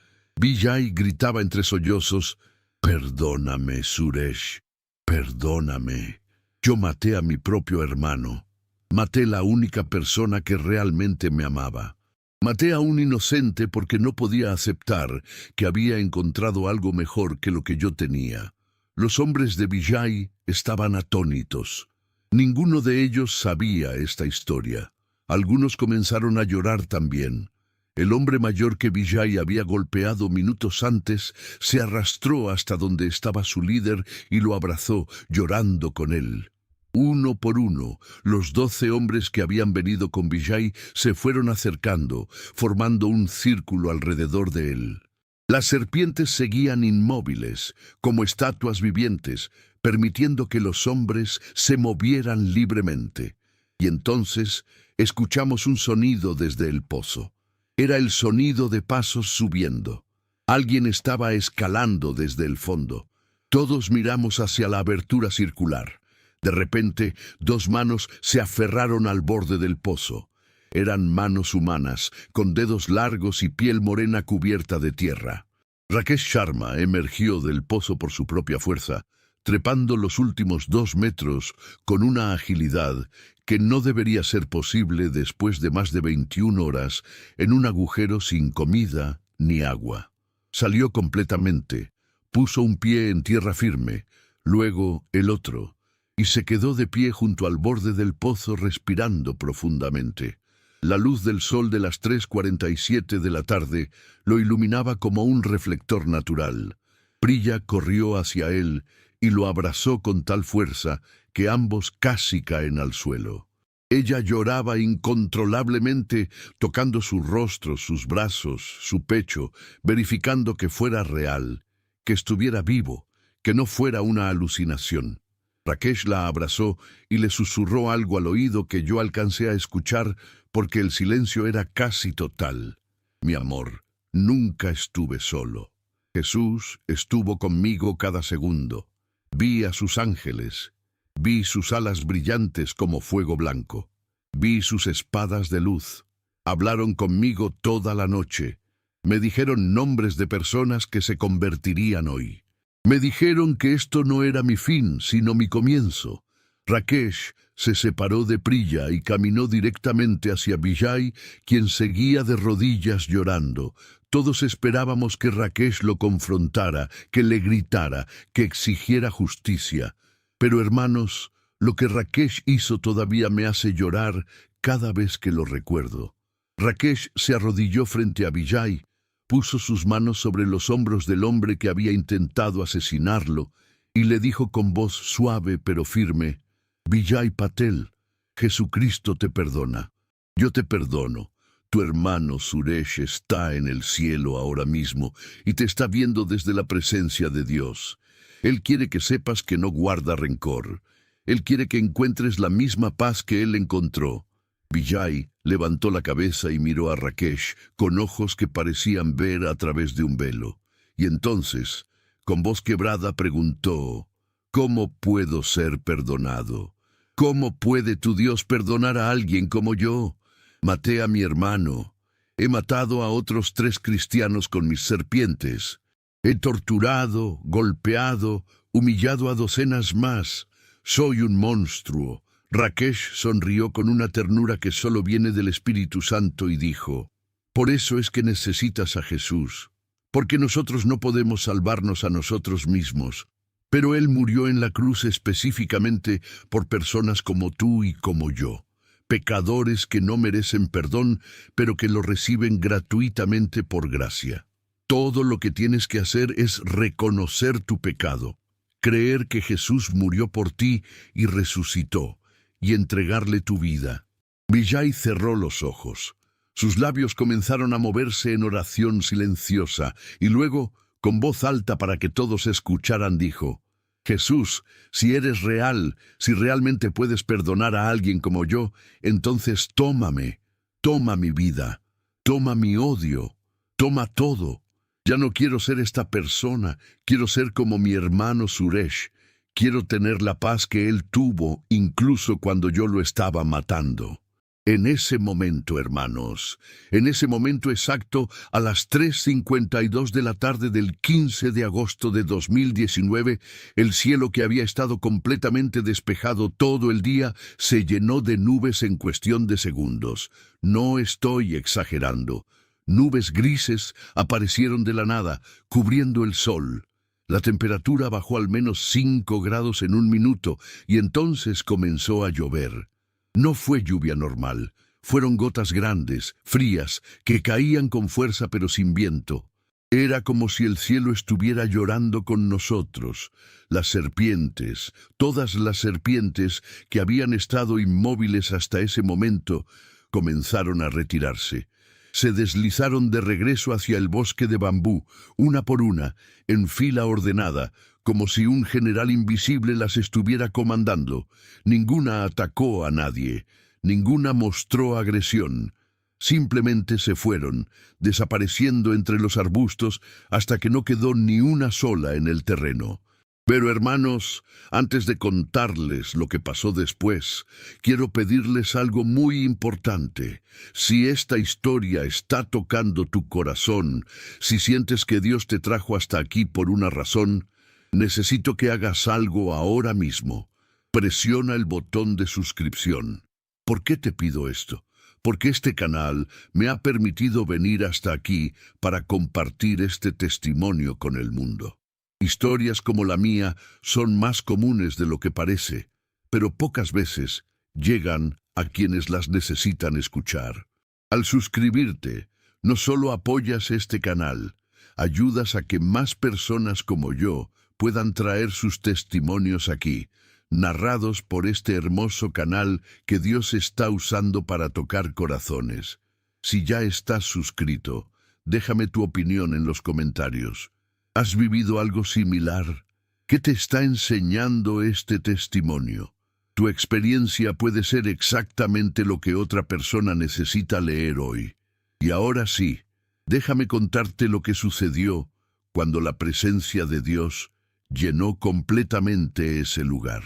Vijay gritaba entre sollozos: «Perdóname, Suresh, perdóname. Yo maté a mi propio hermano. Maté la única persona que realmente me amaba. Maté a un inocente porque no podía aceptar que había encontrado algo mejor que lo que yo tenía». Los hombres de Vijay estaban atónitos. Ninguno de ellos sabía esta historia. Algunos comenzaron a llorar también. El hombre mayor que Vijay había golpeado minutos antes se arrastró hasta donde estaba su líder y lo abrazó, llorando con él. Uno por uno, los 12 hombres que habían venido con Vijay se fueron acercando, formando un círculo alrededor de él. Las serpientes seguían inmóviles, como estatuas vivientes, permitiendo que los hombres se movieran libremente. Y entonces escuchamos un sonido desde el pozo. Era el sonido de pasos subiendo. Alguien estaba escalando desde el fondo. Todos miramos hacia la abertura circular. De repente, 2 manos se aferraron al borde del pozo. Eran manos humanas, con dedos largos y piel morena cubierta de tierra. Rakesh Sharma emergió del pozo por su propia fuerza, trepando los últimos 2 metros con una agilidad que no debería ser posible después de más de 21 horas en un agujero sin comida ni agua. Salió completamente, puso un pie en tierra firme, luego el otro, y se quedó de pie junto al borde del pozo respirando profundamente. La luz del sol de las 3:47 de la tarde lo iluminaba como un reflector natural. Priya corrió hacia él y lo abrazó con tal fuerza que ambos casi caen al suelo. Ella lloraba incontrolablemente, tocando su rostro, sus brazos, su pecho, verificando que fuera real, que estuviera vivo, que no fuera una alucinación. Rakesh la abrazó y le susurró algo al oído que yo alcancé a escuchar porque el silencio era casi total. «Mi amor, nunca estuve solo. Jesús estuvo conmigo cada segundo. Vi a sus ángeles, vi sus alas brillantes como fuego blanco, vi sus espadas de luz. Hablaron conmigo toda la noche. Me dijeron nombres de personas que se convertirían hoy. Me dijeron que esto no era mi fin, sino mi comienzo». Rakesh se separó de Priya y caminó directamente hacia Vijay, quien seguía de rodillas llorando. Todos esperábamos que Rakesh lo confrontara, que le gritara, que exigiera justicia. Pero hermanos, lo que Rakesh hizo todavía me hace llorar cada vez que lo recuerdo. Rakesh se arrodilló frente a Vijay, puso sus manos sobre los hombros del hombre que había intentado asesinarlo y le dijo con voz suave pero firme: «Vijay Patel, Jesucristo te perdona. Yo te perdono. Tu hermano Suresh está en el cielo ahora mismo y te está viendo desde la presencia de Dios. Él quiere que sepas que no guarda rencor. Él quiere que encuentres la misma paz que él encontró». Vijay levantó la cabeza y miró a Rakesh con ojos que parecían ver a través de un velo. Y entonces, con voz quebrada, preguntó: «¿Cómo puedo ser perdonado? ¿Cómo puede tu Dios perdonar a alguien como yo? Maté a mi hermano. He matado a otros 3 cristianos con mis serpientes. He torturado, golpeado, humillado a docenas más. Soy un monstruo». Rakesh sonrió con una ternura que solo viene del Espíritu Santo y dijo: «Por eso es que necesitas a Jesús. porque nosotros no podemos salvarnos a nosotros mismos. Pero Él murió en la cruz específicamente por personas como tú y como yo, pecadores que no merecen perdón, pero que lo reciben gratuitamente por gracia. Todo lo que tienes que hacer es reconocer tu pecado, creer que Jesús murió por ti y resucitó, y entregarle tu vida. Vijay cerró los ojos. Sus labios comenzaron a moverse en oración silenciosa, y luego, con voz alta para que todos escucharan, dijo: Jesús, si eres real, si realmente puedes perdonar a alguien como yo, entonces tómame, toma mi vida, toma mi odio, toma todo. Ya no quiero ser esta persona, quiero ser como mi hermano Suresh. Quiero tener la paz que él tuvo, incluso cuando yo lo estaba matando. En ese momento, hermanos, en ese momento exacto, a las 3:52 de la tarde del 15 de agosto de 2019, el cielo que había estado completamente despejado todo el día se llenó de nubes en cuestión de segundos. No estoy exagerando. Nubes grises aparecieron de la nada, cubriendo el sol. La temperatura bajó al menos 5 grados en un minuto y entonces comenzó a llover. No fue lluvia normal, fueron gotas grandes, frías, que caían con fuerza pero sin viento. Era como si el cielo estuviera llorando con nosotros. Las serpientes, todas las serpientes que habían estado inmóviles hasta ese momento, comenzaron a retirarse. Se deslizaron de regreso hacia el bosque de bambú, una por una, en fila ordenada, como si un general invisible las estuviera comandando. Ninguna atacó a nadie, ninguna mostró agresión. Simplemente se fueron, desapareciendo entre los arbustos hasta que no quedó ni una sola en el terreno. Pero hermanos, antes de contarles lo que pasó después, quiero pedirles algo muy importante. Si esta historia está tocando tu corazón, si sientes que Dios te trajo hasta aquí por una razón, necesito que hagas algo ahora mismo. Presiona el botón de suscripción. ¿Por qué te pido esto? Porque este canal me ha permitido venir hasta aquí para compartir este testimonio con el mundo. Historias como la mía son más comunes de lo que parece, pero pocas veces llegan a quienes las necesitan escuchar. Al suscribirte, no solo apoyas este canal, ayudas a que más personas como yo puedan traer sus testimonios aquí, narrados por este hermoso canal que Dios está usando para tocar corazones. Si ya estás suscrito, déjame tu opinión en los comentarios. ¿Has vivido algo similar? ¿Qué te está enseñando este testimonio? Tu experiencia puede ser exactamente lo que otra persona necesita leer hoy. Y ahora sí, déjame contarte lo que sucedió cuando la presencia de Dios llenó completamente ese lugar.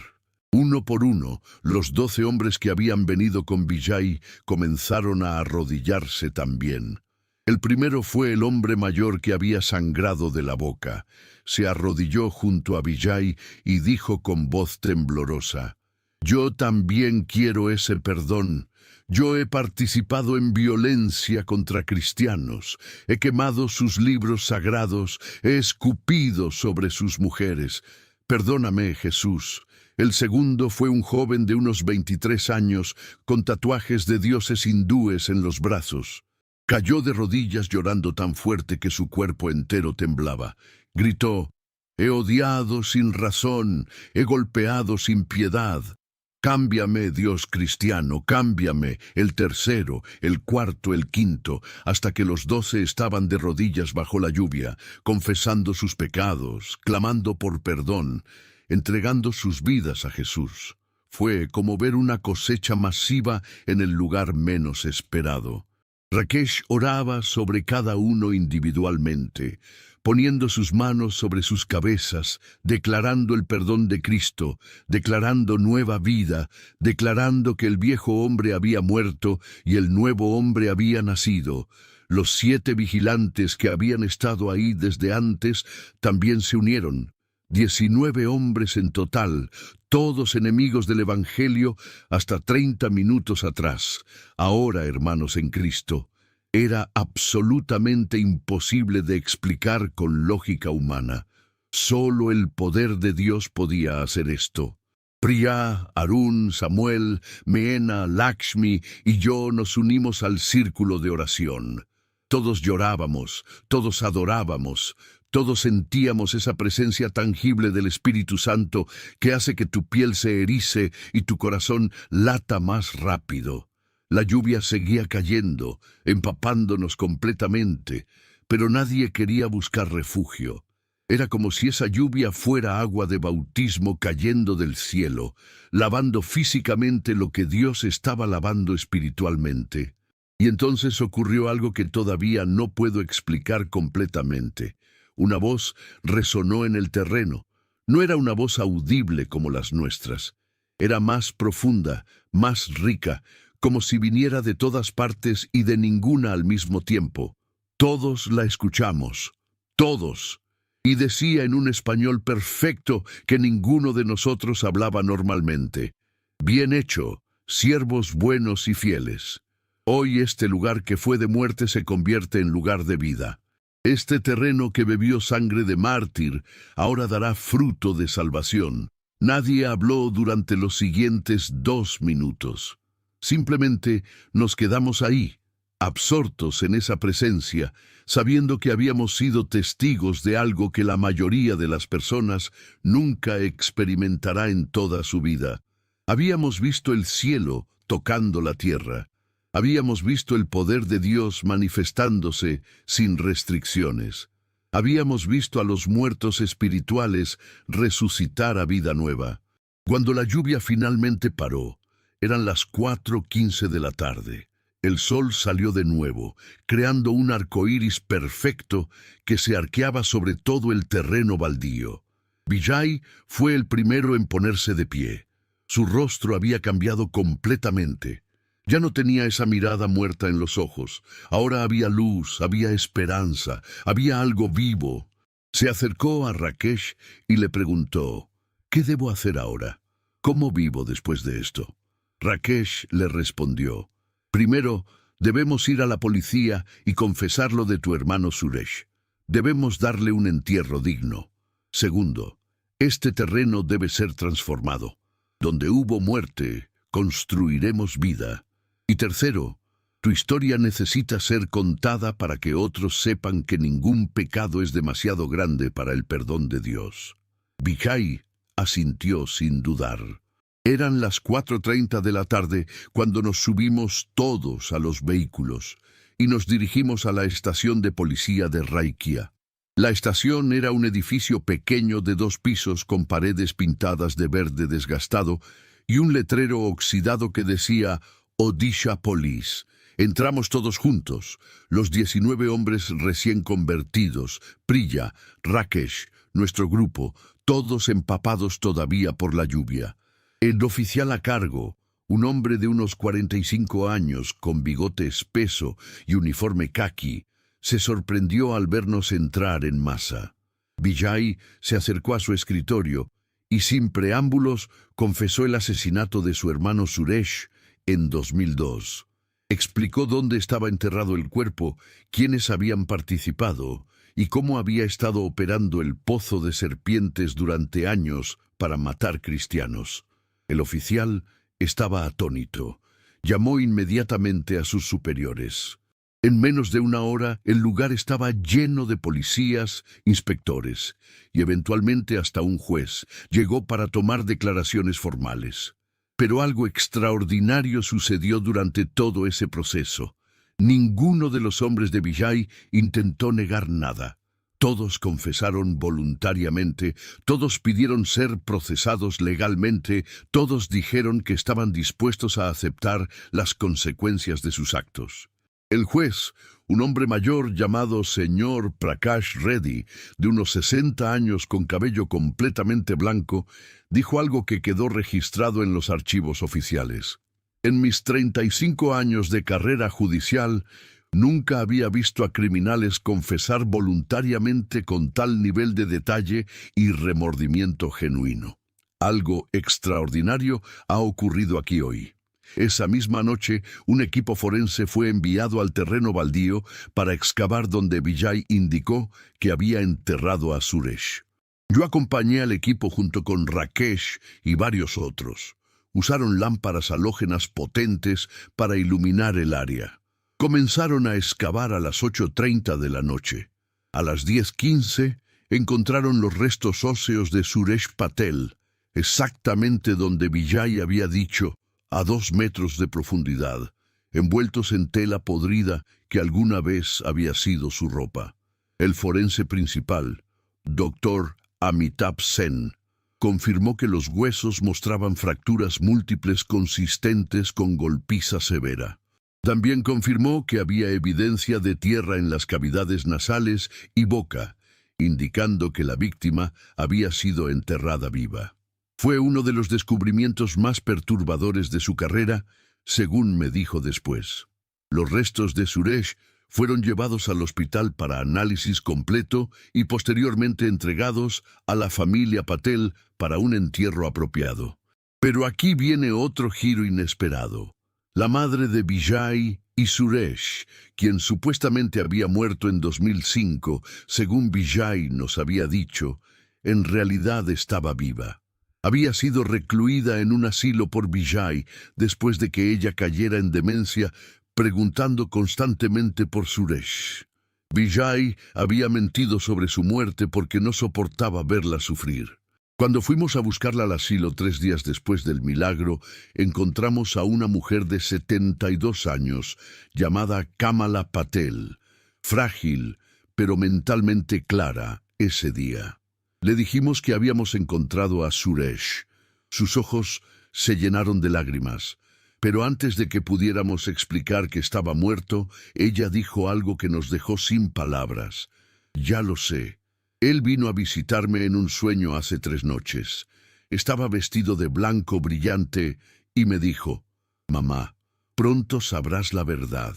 Uno por uno, los 12 hombres que habían venido con Vijay comenzaron a arrodillarse también. El primero fue el hombre mayor que había sangrado de la boca. Se arrodilló junto a Vijay y dijo con voz temblorosa: «Yo también quiero ese perdón. Yo he participado en violencia contra cristianos, he quemado sus libros sagrados, he escupido sobre sus mujeres. Perdóname, Jesús». El segundo fue un joven de unos 23 años, con tatuajes de dioses hindúes en los brazos. Cayó de rodillas llorando tan fuerte que su cuerpo entero temblaba. Gritó: «He odiado sin razón, he golpeado sin piedad. Cámbiame, Dios cristiano, cámbiame». El tercero, el cuarto, el quinto, hasta que los 12 estaban de rodillas bajo la lluvia, confesando sus pecados, clamando por perdón, entregando sus vidas a Jesús. Fue como ver una cosecha masiva en el lugar menos esperado. Rakesh oraba sobre cada uno individualmente, poniendo sus manos sobre sus cabezas, declarando el perdón de Cristo, declarando nueva vida, declarando que el viejo hombre había muerto y el nuevo hombre había nacido. Los 7 vigilantes que habían estado ahí desde antes también se unieron. 19 hombres en total, todos enemigos del Evangelio hasta 30 minutos atrás. Ahora, hermanos en Cristo, Era absolutamente imposible de explicar con lógica humana. Solo el poder de Dios podía hacer esto. Priya, Arun, Samuel, Meena, Lakshmi y yo nos unimos al círculo de oración. Todos llorábamos, todos adorábamos, todos sentíamos esa presencia tangible del Espíritu Santo que hace que tu piel se erice y tu corazón lata más rápido. La lluvia seguía cayendo, empapándonos completamente, pero nadie quería buscar refugio. Era como si esa lluvia fuera agua de bautismo cayendo del cielo, lavando físicamente lo que Dios estaba lavando espiritualmente. Y entonces ocurrió algo que todavía no puedo explicar completamente. Una voz resonó en el terreno. No era una voz audible como las nuestras. Era más profunda, más rica, como si viniera de todas partes y de ninguna al mismo tiempo. Todos la escuchamos, todos. Y decía en un español perfecto que ninguno de nosotros hablaba normalmente. Bien hecho, siervos buenos y fieles. Hoy este lugar que fue de muerte se convierte en lugar de vida. Este terreno que bebió sangre de mártir ahora dará fruto de salvación. Nadie habló durante los siguientes 2 minutos. Simplemente nos quedamos ahí, absortos en esa presencia, sabiendo que habíamos sido testigos de algo que la mayoría de las personas nunca experimentará en toda su vida. Habíamos visto el cielo tocando la tierra. Habíamos visto el poder de Dios manifestándose sin restricciones. Habíamos visto a los muertos espirituales resucitar a vida nueva. Cuando la lluvia finalmente paró, eran las 4:15 de la tarde. El sol salió de nuevo, creando un arco iris perfecto que se arqueaba sobre todo el terreno baldío. Vijay fue el primero en ponerse de pie. Su rostro había cambiado completamente. Ya no tenía esa mirada muerta en los ojos. Ahora había luz, había esperanza, había algo vivo. Se acercó a Rakesh y le preguntó, ¿qué debo hacer ahora? ¿Cómo vivo después de esto? Rakesh le respondió, primero, debemos ir a la policía y confesar lo de tu hermano Suresh. Debemos darle un entierro digno. Segundo, este terreno debe ser transformado. Donde hubo muerte, construiremos vida. Y tercero, tu historia necesita ser contada para que otros sepan que ningún pecado es demasiado grande para el perdón de Dios. Vijay asintió sin dudar. Eran las 4:30 de la tarde cuando nos subimos todos a los vehículos y nos dirigimos a la estación de policía de Raikia. La estación era un edificio pequeño de 2 pisos con paredes pintadas de verde desgastado y un letrero oxidado que decía Odisha Police. Entramos todos juntos, los 19 hombres recién convertidos, Priya, Rakesh, nuestro grupo, todos empapados todavía por la lluvia. El oficial a cargo, un hombre de unos 45 años, con bigote espeso y uniforme caqui, se sorprendió al vernos entrar en masa. Vijay se acercó a su escritorio y sin preámbulos confesó el asesinato de su hermano Suresh en 2002. Explicó dónde estaba enterrado el cuerpo, quiénes habían participado y cómo había estado operando el pozo de serpientes durante años para matar cristianos. El oficial estaba atónito. Llamó inmediatamente a sus superiores. En menos de 1 hora, el lugar estaba lleno de policías, inspectores, y eventualmente hasta un juez llegó para tomar declaraciones formales. Pero algo extraordinario sucedió durante todo ese proceso. Ninguno de los hombres de Vijay intentó negar nada. Todos confesaron voluntariamente, todos pidieron ser procesados legalmente, todos dijeron que estaban dispuestos a aceptar las consecuencias de sus actos. El juez, un hombre mayor llamado señor Prakash Reddy, de unos 60 años con cabello completamente blanco, dijo algo que quedó registrado en los archivos oficiales. En mis 35 años de carrera judicial, nunca había visto a criminales confesar voluntariamente con tal nivel de detalle y remordimiento genuino. Algo extraordinario ha ocurrido aquí hoy. Esa misma noche, un equipo forense fue enviado al terreno baldío para excavar donde Vijay indicó que había enterrado a Suresh. Yo acompañé al equipo junto con Rakesh y varios otros. Usaron lámparas halógenas potentes para iluminar el área. Comenzaron a excavar a las 8:30 de la noche. A las 10:15 encontraron los restos óseos de Suresh Patel, exactamente donde Vijay había dicho, a 2 metros de profundidad, envueltos en tela podrida que alguna vez había sido su ropa. El forense principal, Dr. Amitabh Sen, confirmó que los huesos mostraban fracturas múltiples consistentes con golpiza severa. También confirmó que había evidencia de tierra en las cavidades nasales y boca, indicando que la víctima había sido enterrada viva. Fue uno de los descubrimientos más perturbadores de su carrera, según me dijo después. Los restos de Suresh fueron llevados al hospital para análisis completo y posteriormente entregados a la familia Patel para un entierro apropiado. Pero aquí viene otro giro inesperado. La madre de Vijay y Suresh, quien supuestamente había muerto en 2005, según Vijay nos había dicho, en realidad estaba viva. Había sido recluida en un asilo por Vijay después de que ella cayera en demencia, preguntando constantemente por Suresh. Vijay había mentido sobre su muerte porque no soportaba verla sufrir. Cuando fuimos a buscarla al asilo 3 días después del milagro, encontramos a una mujer de 72 años, llamada Kamala Patel, frágil, pero mentalmente clara ese día. Le dijimos que habíamos encontrado a Suresh. Sus ojos se llenaron de lágrimas, pero antes de que pudiéramos explicar que estaba muerto, ella dijo algo que nos dejó sin palabras. Ya lo sé. Él vino a visitarme en un sueño hace 3 noches. Estaba vestido de blanco brillante y me dijo, «Mamá, pronto sabrás la verdad.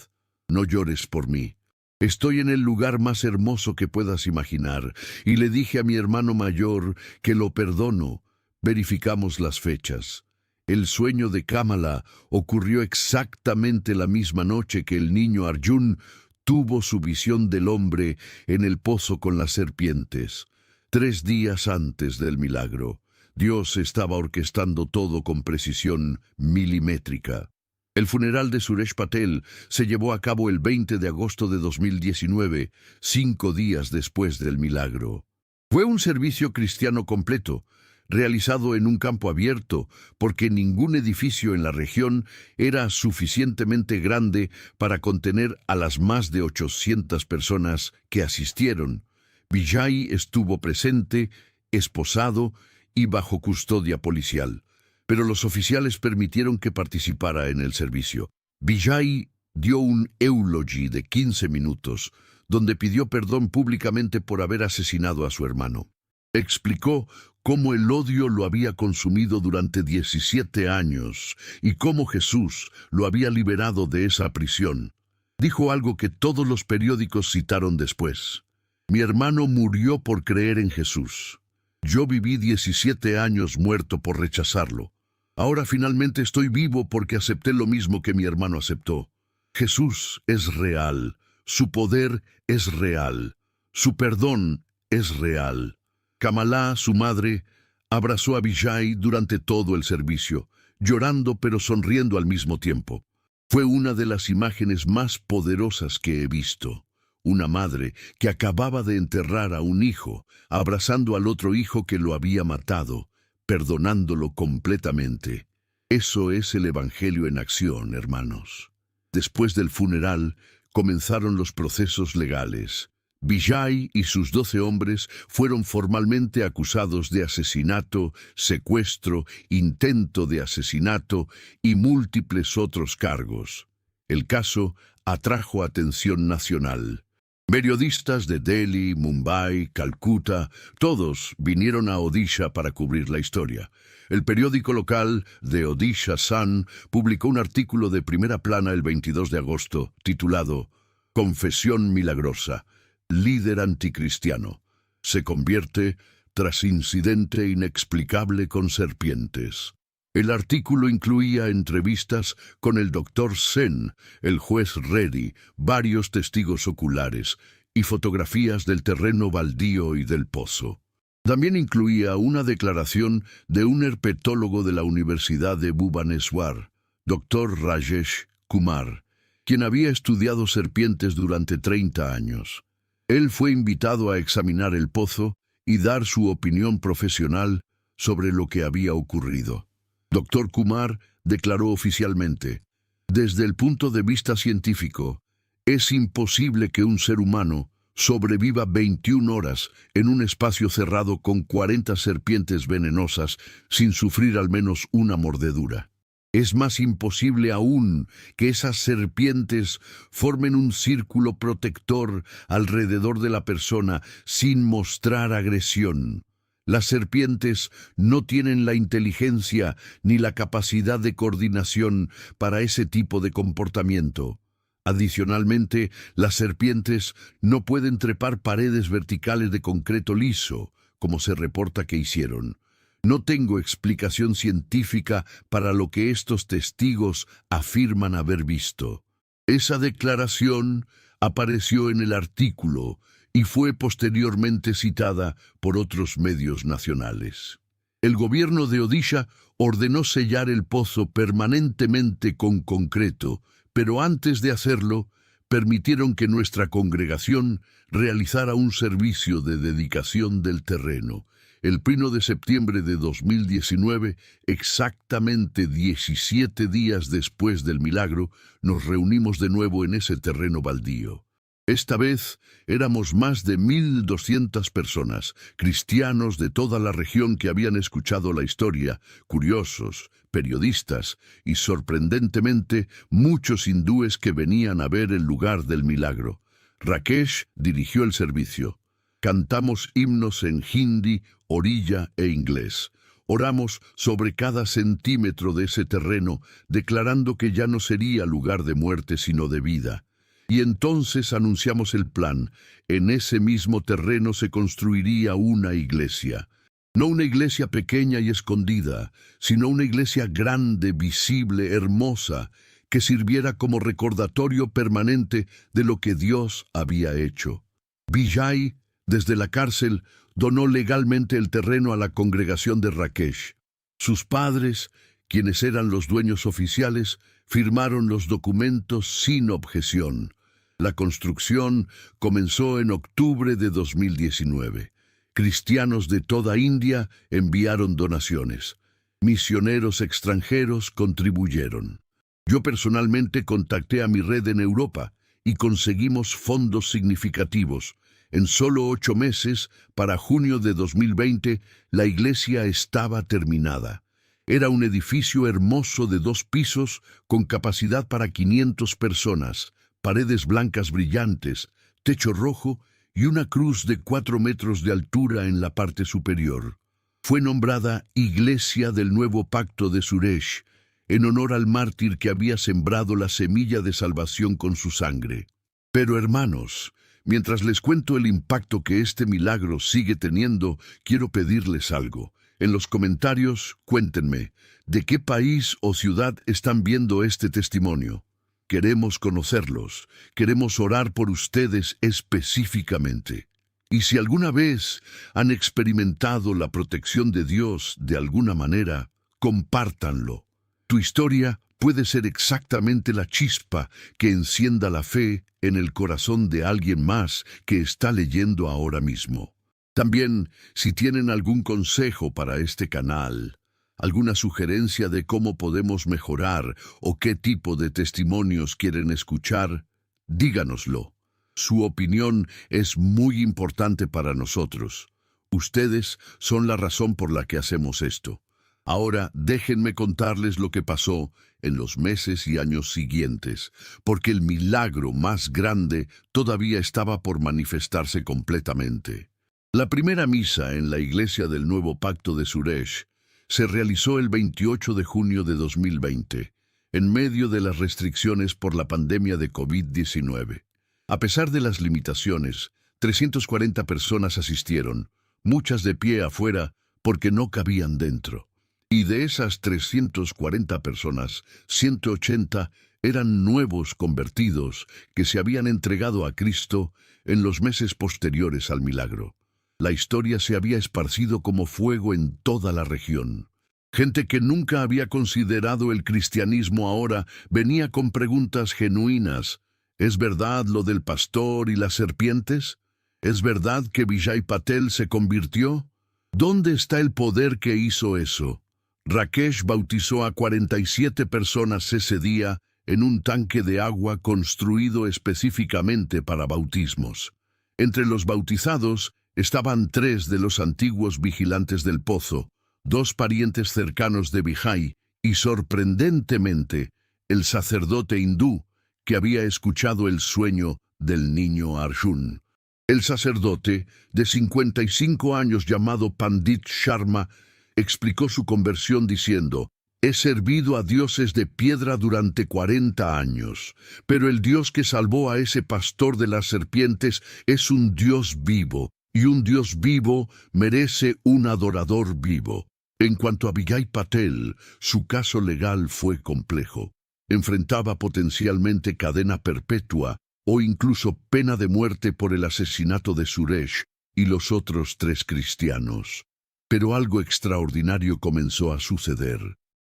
No llores por mí. Estoy en el lugar más hermoso que puedas imaginar, y le dije a mi hermano mayor que lo perdono». Verificamos las fechas. El sueño de Kamala ocurrió exactamente la misma noche que el niño Arjun tuvo su visión del hombre en el pozo con las serpientes. 3 días antes del milagro, Dios estaba orquestando todo con precisión milimétrica. El funeral de Suresh Patel se llevó a cabo el 20 de agosto de 2019, 5 días después del milagro. Fue un servicio cristiano completo, realizado en un campo abierto, porque ningún edificio en la región era suficientemente grande para contener a las más de 800 personas que asistieron. Vijay estuvo presente, esposado y bajo custodia policial, pero los oficiales permitieron que participara en el servicio. Vijay dio un eulogy de 15 minutos, donde pidió perdón públicamente por haber asesinado a su hermano. Explicó cómo el odio lo había consumido durante 17 años y cómo Jesús lo había liberado de esa prisión. Dijo algo que todos los periódicos citaron después. Mi hermano murió por creer en Jesús. Yo viví 17 años muerto por rechazarlo. Ahora finalmente estoy vivo porque acepté lo mismo que mi hermano aceptó. Jesús es real, su poder es real, su perdón es real. Kamala, su madre, abrazó a Vijay durante todo el servicio, llorando pero sonriendo al mismo tiempo. Fue una de las imágenes más poderosas que he visto. Una madre que acababa de enterrar a un hijo, abrazando al otro hijo que lo había matado, perdonándolo completamente. Eso es el Evangelio en acción, hermanos. Después del funeral, comenzaron los procesos legales. Vijay y sus 12 hombres fueron formalmente acusados de asesinato, secuestro, intento de asesinato y múltiples otros cargos. El caso atrajo atención nacional. Periodistas de Delhi, Mumbai, Calcuta, todos vinieron a Odisha para cubrir la historia. El periódico local, The Odisha Sun, publicó un artículo de primera plana el 22 de agosto, titulado «Confesión milagrosa. Líder anticristiano. Se convierte tras incidente inexplicable con serpientes». El artículo incluía entrevistas con el doctor Sen, el juez Reddy, varios testigos oculares y fotografías del terreno baldío y del pozo. También incluía una declaración de un herpetólogo de la Universidad de Bhubaneswar, Dr. Rajesh Kumar, quien había estudiado serpientes durante 30 años. Él fue invitado a examinar el pozo y dar su opinión profesional sobre lo que había ocurrido. Dr. Kumar declaró oficialmente: desde el punto de vista científico, es imposible que un ser humano sobreviva 21 horas en un espacio cerrado con 40 serpientes venenosas sin sufrir al menos una mordedura. Es más imposible aún que esas serpientes formen un círculo protector alrededor de la persona sin mostrar agresión. Las serpientes no tienen la inteligencia ni la capacidad de coordinación para ese tipo de comportamiento. Adicionalmente, las serpientes no pueden trepar paredes verticales de concreto liso, como se reporta que hicieron. No tengo explicación científica para lo que estos testigos afirman haber visto. Esa declaración apareció en el artículo y fue posteriormente citada por otros medios nacionales. El gobierno de Odisha ordenó sellar el pozo permanentemente con concreto, pero antes de hacerlo, permitieron que nuestra congregación realizara un servicio de dedicación del terreno. El 1 de septiembre de 2019, exactamente 17 días después del milagro, nos reunimos de nuevo en ese terreno baldío. Esta vez éramos más de 1,200 personas, cristianos de toda la región que habían escuchado la historia, curiosos, periodistas y, sorprendentemente, muchos hindúes que venían a ver el lugar del milagro. Rakesh dirigió el servicio. Cantamos himnos en hindi, orilla e inglés. Oramos sobre cada centímetro de ese terreno, declarando que ya no sería lugar de muerte sino de vida. Y entonces anunciamos el plan. En ese mismo terreno se construiría una iglesia. No una iglesia pequeña y escondida, sino una iglesia grande, visible, hermosa, que sirviera como recordatorio permanente de lo que Dios había hecho. Vijay, desde la cárcel, donó legalmente el terreno a la congregación de Rakesh. Sus padres, quienes eran los dueños oficiales, firmaron los documentos sin objeción. La construcción comenzó en octubre de 2019. Cristianos de toda India enviaron donaciones. Misioneros extranjeros contribuyeron. Yo personalmente contacté a mi red en Europa y conseguimos fondos significativos. En solo 8 meses, para junio de 2020, la iglesia estaba terminada. Era un edificio hermoso de 2 pisos con capacidad para 500 personas, paredes blancas brillantes, techo rojo y una cruz de 4 metros de altura en la parte superior. Fue nombrada Iglesia del Nuevo Pacto de Suresh, en honor al mártir que había sembrado la semilla de salvación con su sangre. Pero hermanos, mientras les cuento el impacto que este milagro sigue teniendo, quiero pedirles algo. En los comentarios, cuéntenme, ¿de qué país o ciudad están viendo este testimonio? Queremos conocerlos, queremos orar por ustedes específicamente. Y si alguna vez han experimentado la protección de Dios de alguna manera, compártanlo. Tu historia puede ser exactamente la chispa que encienda la fe en el corazón de alguien más que está leyendo ahora mismo. También, si tienen algún consejo para este canal, alguna sugerencia de cómo podemos mejorar o qué tipo de testimonios quieren escuchar, díganoslo. Su opinión es muy importante para nosotros. Ustedes son la razón por la que hacemos esto. Ahora déjenme contarles lo que pasó en los meses y años siguientes, porque el milagro más grande todavía estaba por manifestarse completamente. La primera misa en la iglesia del Nuevo Pacto de Suresh se realizó el 28 de junio de 2020, en medio de las restricciones por la pandemia de COVID-19. A pesar de las limitaciones, 340 personas asistieron, muchas de pie afuera porque no cabían dentro. Y de esas 340 personas, 180 eran nuevos convertidos que se habían entregado a Cristo en los meses posteriores al milagro. La historia se había esparcido como fuego en toda la región. Gente que nunca había considerado el cristianismo ahora venía con preguntas genuinas. ¿Es verdad lo del pastor y las serpientes? ¿Es verdad que Vijay Patel se convirtió? ¿Dónde está el poder que hizo eso? Rakesh bautizó a 47 personas ese día en un tanque de agua construido específicamente para bautismos. Entre los bautizados estaban 3 de los antiguos vigilantes del pozo, 2 parientes cercanos de Vijay y, sorprendentemente, el sacerdote hindú que había escuchado el sueño del niño Arjun. El sacerdote, de 55 años llamado Pandit Sharma, explicó su conversión diciendo: «He servido a dioses de piedra durante 40 años, pero el Dios que salvó a ese pastor de las serpientes es un Dios vivo, y un Dios vivo merece un adorador vivo». En cuanto a Vijay Patel, su caso legal fue complejo. Enfrentaba potencialmente cadena perpetua o incluso pena de muerte por el asesinato de Suresh y los otros 3 cristianos. Pero algo extraordinario comenzó a suceder.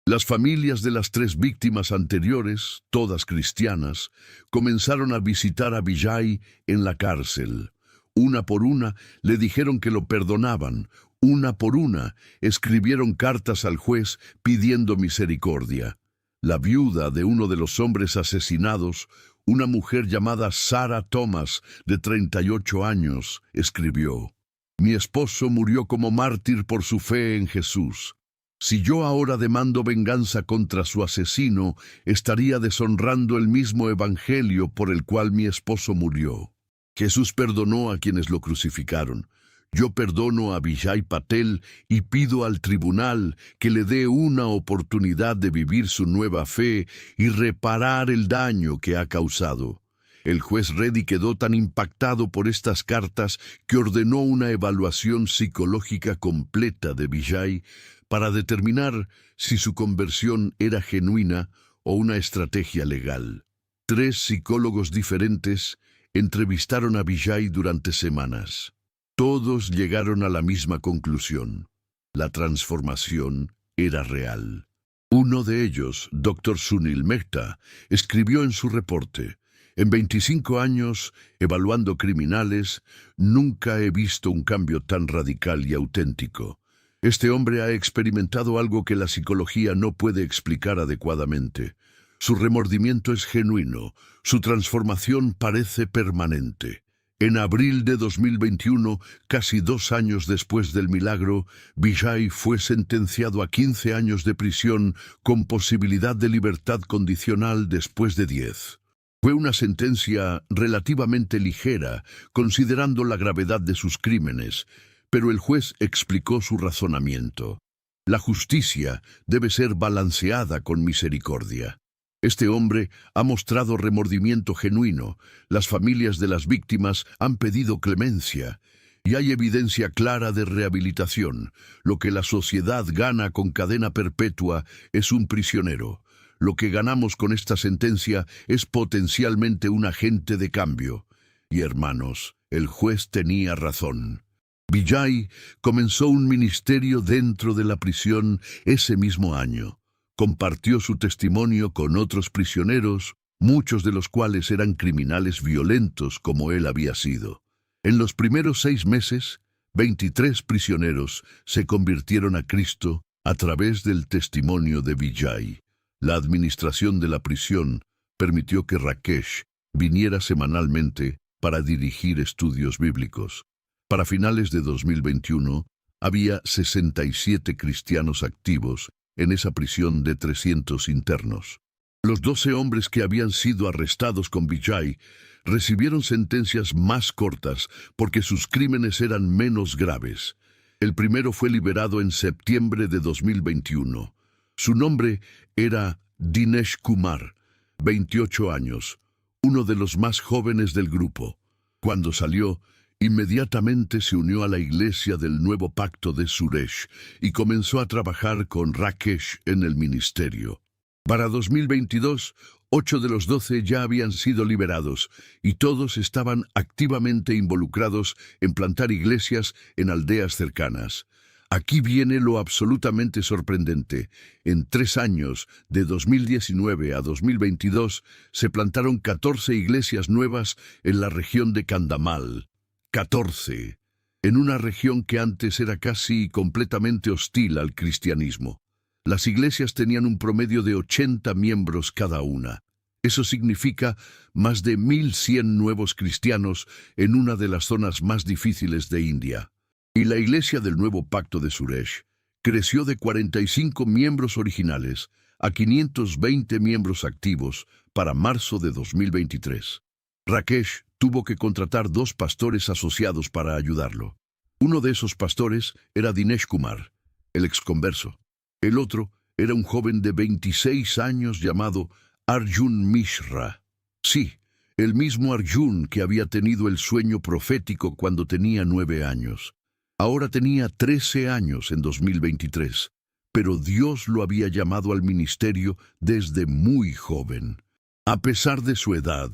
Las familias de las 3 víctimas anteriores, todas cristianas, comenzaron a visitar a Vijay en la cárcel. Una por una le dijeron que lo perdonaban. Una por una escribieron cartas al juez pidiendo misericordia. La viuda de uno de los hombres asesinados, una mujer llamada Sarah Thomas, de 38 años, escribió: «Mi esposo murió como mártir por su fe en Jesús. Si yo ahora demando venganza contra su asesino, estaría deshonrando el mismo evangelio por el cual mi esposo murió. Jesús perdonó a quienes lo crucificaron. Yo perdono a Vijay Patel y pido al tribunal que le dé una oportunidad de vivir su nueva fe y reparar el daño que ha causado». El juez Reddy quedó tan impactado por estas cartas que ordenó una evaluación psicológica completa de Vijay para determinar si su conversión era genuina o una estrategia legal. 3 psicólogos diferentes entrevistaron a Vijay durante semanas. Todos llegaron a la misma conclusión: la transformación era real. Uno de ellos, Dr. Sunil Mehta, escribió en su reporte: «En 25 años, evaluando criminales, nunca he visto un cambio tan radical y auténtico. Este hombre ha experimentado algo que la psicología no puede explicar adecuadamente. Su remordimiento es genuino, su transformación parece permanente». En abril de 2021, casi 2 años después del milagro, Vijay fue sentenciado a 15 años de prisión con posibilidad de libertad condicional después de 10. Fue una sentencia relativamente ligera, considerando la gravedad de sus crímenes, pero el juez explicó su razonamiento. La justicia debe ser balanceada con misericordia. Este hombre ha mostrado remordimiento genuino, las familias de las víctimas han pedido clemencia, y hay evidencia clara de rehabilitación. Lo que la sociedad gana con cadena perpetua es un prisionero. Lo que ganamos con esta sentencia es potencialmente un agente de cambio. Y hermanos, el juez tenía razón. Vijay comenzó un ministerio dentro de la prisión ese mismo año. Compartió su testimonio con otros prisioneros, muchos de los cuales eran criminales violentos como él había sido. En los primeros 6 meses, 23 prisioneros se convirtieron a Cristo a través del testimonio de Vijay. La administración de la prisión permitió que Rakesh viniera semanalmente para dirigir estudios bíblicos. Para finales de 2021, había 67 cristianos activos en esa prisión de 300 internos. Los 12 hombres que habían sido arrestados con Vijay recibieron sentencias más cortas porque sus crímenes eran menos graves. El primero fue liberado en septiembre de 2021. Su nombre era Dinesh Kumar, 28 años, uno de los más jóvenes del grupo. Cuando salió, Inmediatamente se unió a la iglesia del Nuevo Pacto de Suresh y comenzó a trabajar con Rakesh en el ministerio. Para 2022, 8 de los 12 ya habían sido liberados y todos estaban activamente involucrados en plantar iglesias en aldeas cercanas. Aquí viene lo absolutamente sorprendente. En 3 años, de 2019 a 2022, se plantaron 14 iglesias nuevas en la región de Kandamal. 14. En una región que antes era casi completamente hostil al cristianismo. Las iglesias tenían un promedio de 80 miembros cada una. Eso significa más de 1.100 nuevos cristianos en una de las zonas más difíciles de India. Y la iglesia del Nuevo Pacto de Suresh creció de 45 miembros originales a 520 miembros activos para marzo de 2023. Rakesh tuvo que contratar 2 pastores asociados para ayudarlo. Uno de esos pastores era Dinesh Kumar, el exconverso. El otro era un joven de 26 años llamado Arjun Mishra. Sí, el mismo Arjun que había tenido el sueño profético cuando tenía 9 años. Ahora tenía 13 años en 2023, pero Dios lo había llamado al ministerio desde muy joven. A pesar de su edad,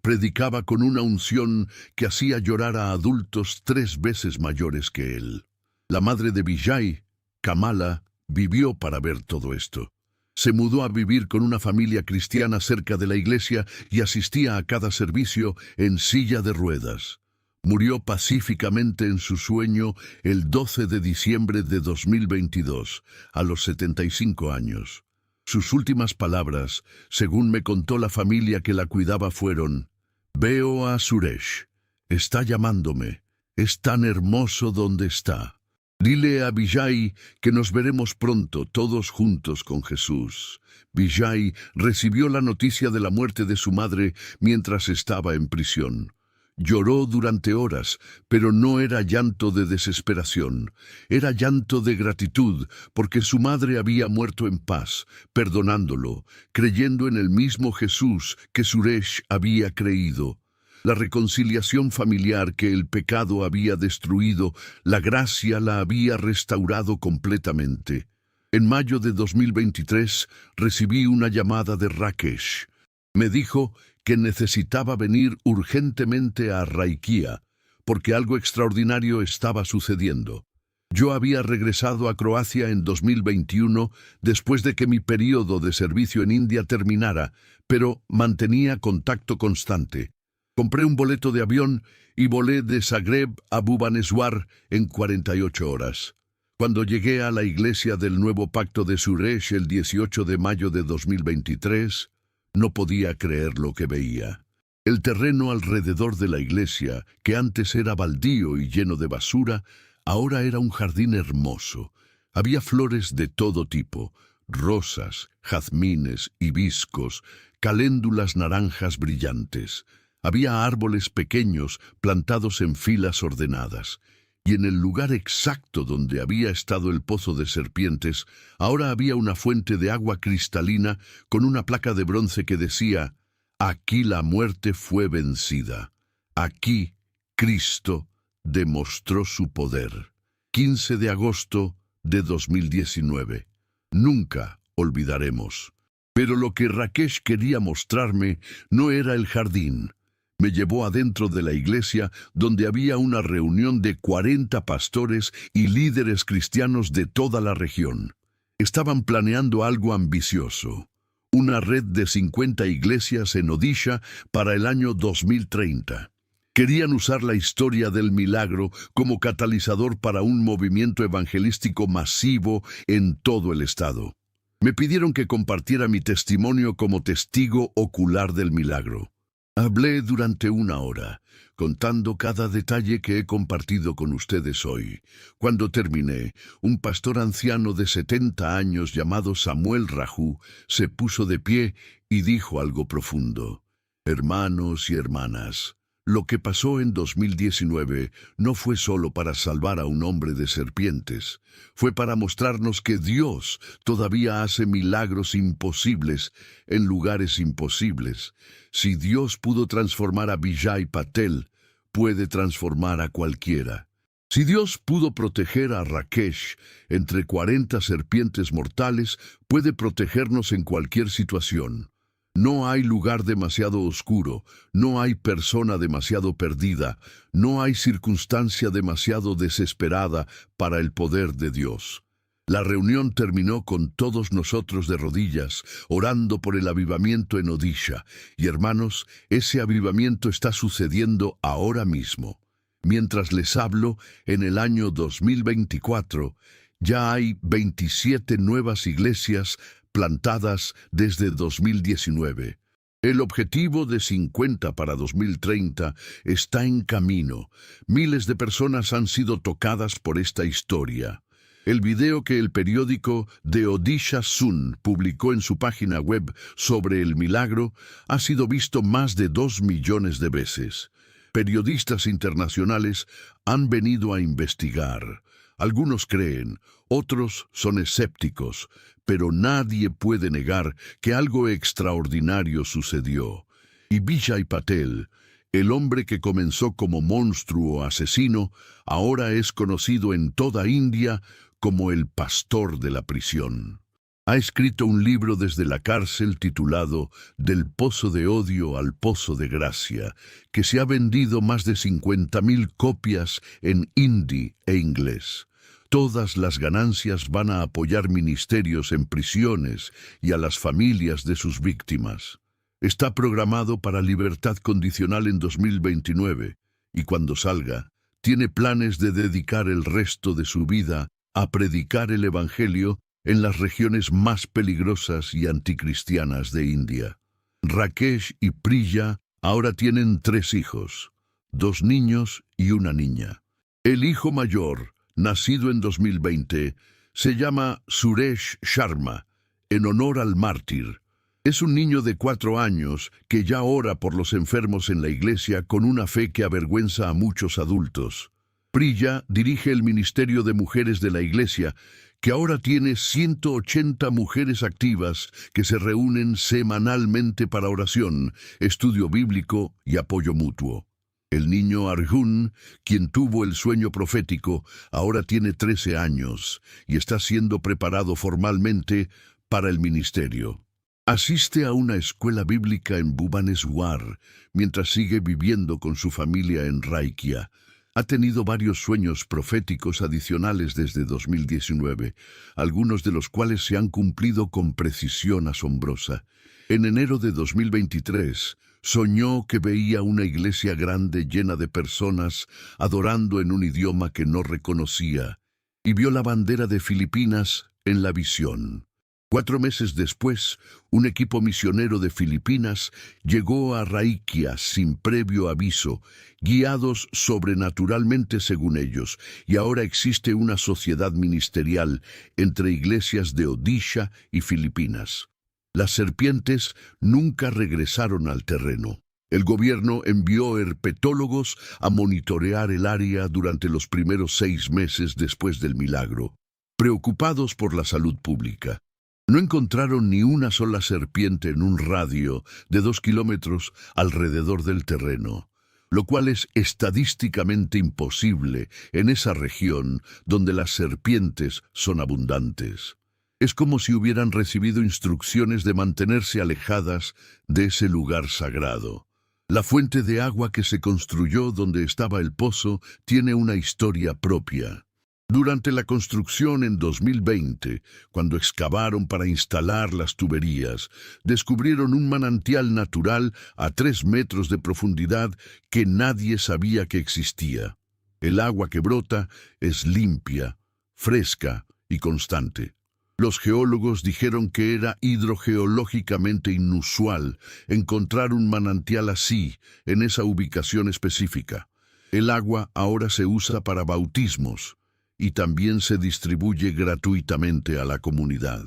predicaba con una unción que hacía llorar a adultos 3 veces mayores que él. La madre de Vijay, Kamala, vivió para ver todo esto. Se mudó a vivir con una familia cristiana cerca de la iglesia y asistía a cada servicio en silla de ruedas. Murió pacíficamente en su sueño el 12 de diciembre de 2022, a los 75 años. Sus últimas palabras, según me contó la familia que la cuidaba, fueron: «Veo a Suresh. Está llamándome. Es tan hermoso donde está. Dile a Vijay que nos veremos pronto todos juntos con Jesús». Vijay recibió la noticia de la muerte de su madre mientras estaba en prisión. Lloró durante horas, pero no era llanto de desesperación. Era llanto de gratitud, porque su madre había muerto en paz, perdonándolo, creyendo en el mismo Jesús que Suresh había creído. La reconciliación familiar que el pecado había destruido, la gracia la había restaurado completamente. En mayo de 2023 recibí una llamada de Rakesh. Me dijo que necesitaba venir urgentemente a Raikia, porque algo extraordinario estaba sucediendo. Yo había regresado a Croacia en 2021 después de que mi período de servicio en India terminara, pero mantenía contacto constante. Compré un boleto de avión y volé de Zagreb a Bhubaneswar en 48 horas. Cuando llegué a la iglesia del Nuevo Pacto de Suresh el 18 de mayo de 2023, no podía creer lo que veía. El terreno alrededor de la iglesia, que antes era baldío y lleno de basura, ahora era un jardín hermoso. Había flores de todo tipo: rosas, jazmines, hibiscos, caléndulas naranjas brillantes. Había árboles pequeños plantados en filas ordenadas. Y en el lugar exacto donde había estado el pozo de serpientes, ahora había una fuente de agua cristalina con una placa de bronce que decía: «Aquí la muerte fue vencida. Aquí Cristo demostró su poder». 15 de agosto de 2019. Nunca olvidaremos. Pero lo que Rakesh quería mostrarme no era el jardín. Me llevó adentro de la iglesia, donde había una reunión de 40 pastores y líderes cristianos de toda la región. Estaban planeando algo ambicioso: una red de 50 iglesias en Odisha para el año 2030. Querían usar la historia del milagro como catalizador para un movimiento evangelístico masivo en todo el estado. Me pidieron que compartiera mi testimonio como testigo ocular del milagro. Hablé durante 1 hora, contando cada detalle que he compartido con ustedes hoy. Cuando terminé, un pastor anciano de 70 años llamado Samuel Raju se puso de pie y dijo algo profundo: «Hermanos y hermanas, lo que pasó en 2019 no fue solo para salvar a un hombre de serpientes, fue para mostrarnos que Dios todavía hace milagros imposibles en lugares imposibles. Si Dios pudo transformar a Vijay Patel, puede transformar a cualquiera. Si Dios pudo proteger a Rakesh entre 40 serpientes mortales, puede protegernos en cualquier situación. No hay lugar demasiado oscuro, no hay persona demasiado perdida, no hay circunstancia demasiado desesperada para el poder de Dios. La reunión terminó con todos nosotros de rodillas, orando por el avivamiento en Odisha. Y hermanos, ese avivamiento está sucediendo ahora mismo. Mientras les hablo, en el año 2024, ya hay 27 nuevas iglesias plantadas desde 2019. El objetivo de 50 para 2030 está en camino. Miles de personas han sido tocadas por esta historia. El video que el periódico The Odisha Sun publicó en su página web sobre el milagro ha sido visto más de 2 millones de veces. Periodistas internacionales han venido a investigar. Algunos creen, otros son escépticos, pero nadie puede negar que algo extraordinario sucedió. Y Vijay Patel, el hombre que comenzó como monstruo asesino, ahora es conocido en toda India como el pastor de la prisión. Ha escrito un libro desde la cárcel titulado Del pozo de odio al pozo de gracia, que se ha vendido más de 50.000 copias en hindi e inglés. Todas las ganancias van a apoyar ministerios en prisiones y a las familias de sus víctimas. Está programado para libertad condicional en 2029 y cuando salga, tiene planes de dedicar el resto de su vida a predicar el Evangelio en las regiones más peligrosas y anticristianas de India. Rakesh y Priya ahora tienen 3 hijos, 2 niños y una niña. El hijo mayor, nacido en 2020, se llama Suresh Sharma, en honor al mártir. Es un niño de 4 años que ya ora por los enfermos en la iglesia con una fe que avergüenza a muchos adultos. Priya dirige el ministerio de mujeres de la iglesia, que ahora tiene 180 mujeres activas que se reúnen semanalmente para oración, estudio bíblico y apoyo mutuo. El niño Arjun, quien tuvo el sueño profético, ahora tiene 13 años y está siendo preparado formalmente para el ministerio. Asiste a una escuela bíblica en Bhubaneswar, mientras sigue viviendo con su familia en Raikia. Ha tenido varios sueños proféticos adicionales desde 2019, algunos de los cuales se han cumplido con precisión asombrosa. En enero de 2023, soñó que veía una iglesia grande llena de personas adorando en un idioma que no reconocía, y vio la bandera de Filipinas en la visión. 4 meses después, un equipo misionero de Filipinas llegó a Raikia sin previo aviso, guiados sobrenaturalmente según ellos, y ahora existe una sociedad ministerial entre iglesias de Odisha y Filipinas. Las serpientes nunca regresaron al terreno. El gobierno envió herpetólogos a monitorear el área durante los primeros 6 meses después del milagro, preocupados por la salud pública. No encontraron ni una sola serpiente en un radio de 2 kilómetros alrededor del terreno, lo cual es estadísticamente imposible en esa región donde las serpientes son abundantes. Es como si hubieran recibido instrucciones de mantenerse alejadas de ese lugar sagrado. La fuente de agua que se construyó donde estaba el pozo tiene una historia propia. Durante la construcción en 2020, cuando excavaron para instalar las tuberías, descubrieron un manantial natural a 3 metros de profundidad que nadie sabía que existía. El agua que brota es limpia, fresca y constante. Los geólogos dijeron que era hidrogeológicamente inusual encontrar un manantial así en esa ubicación específica. El agua ahora se usa para bautismos y también se distribuye gratuitamente a la comunidad.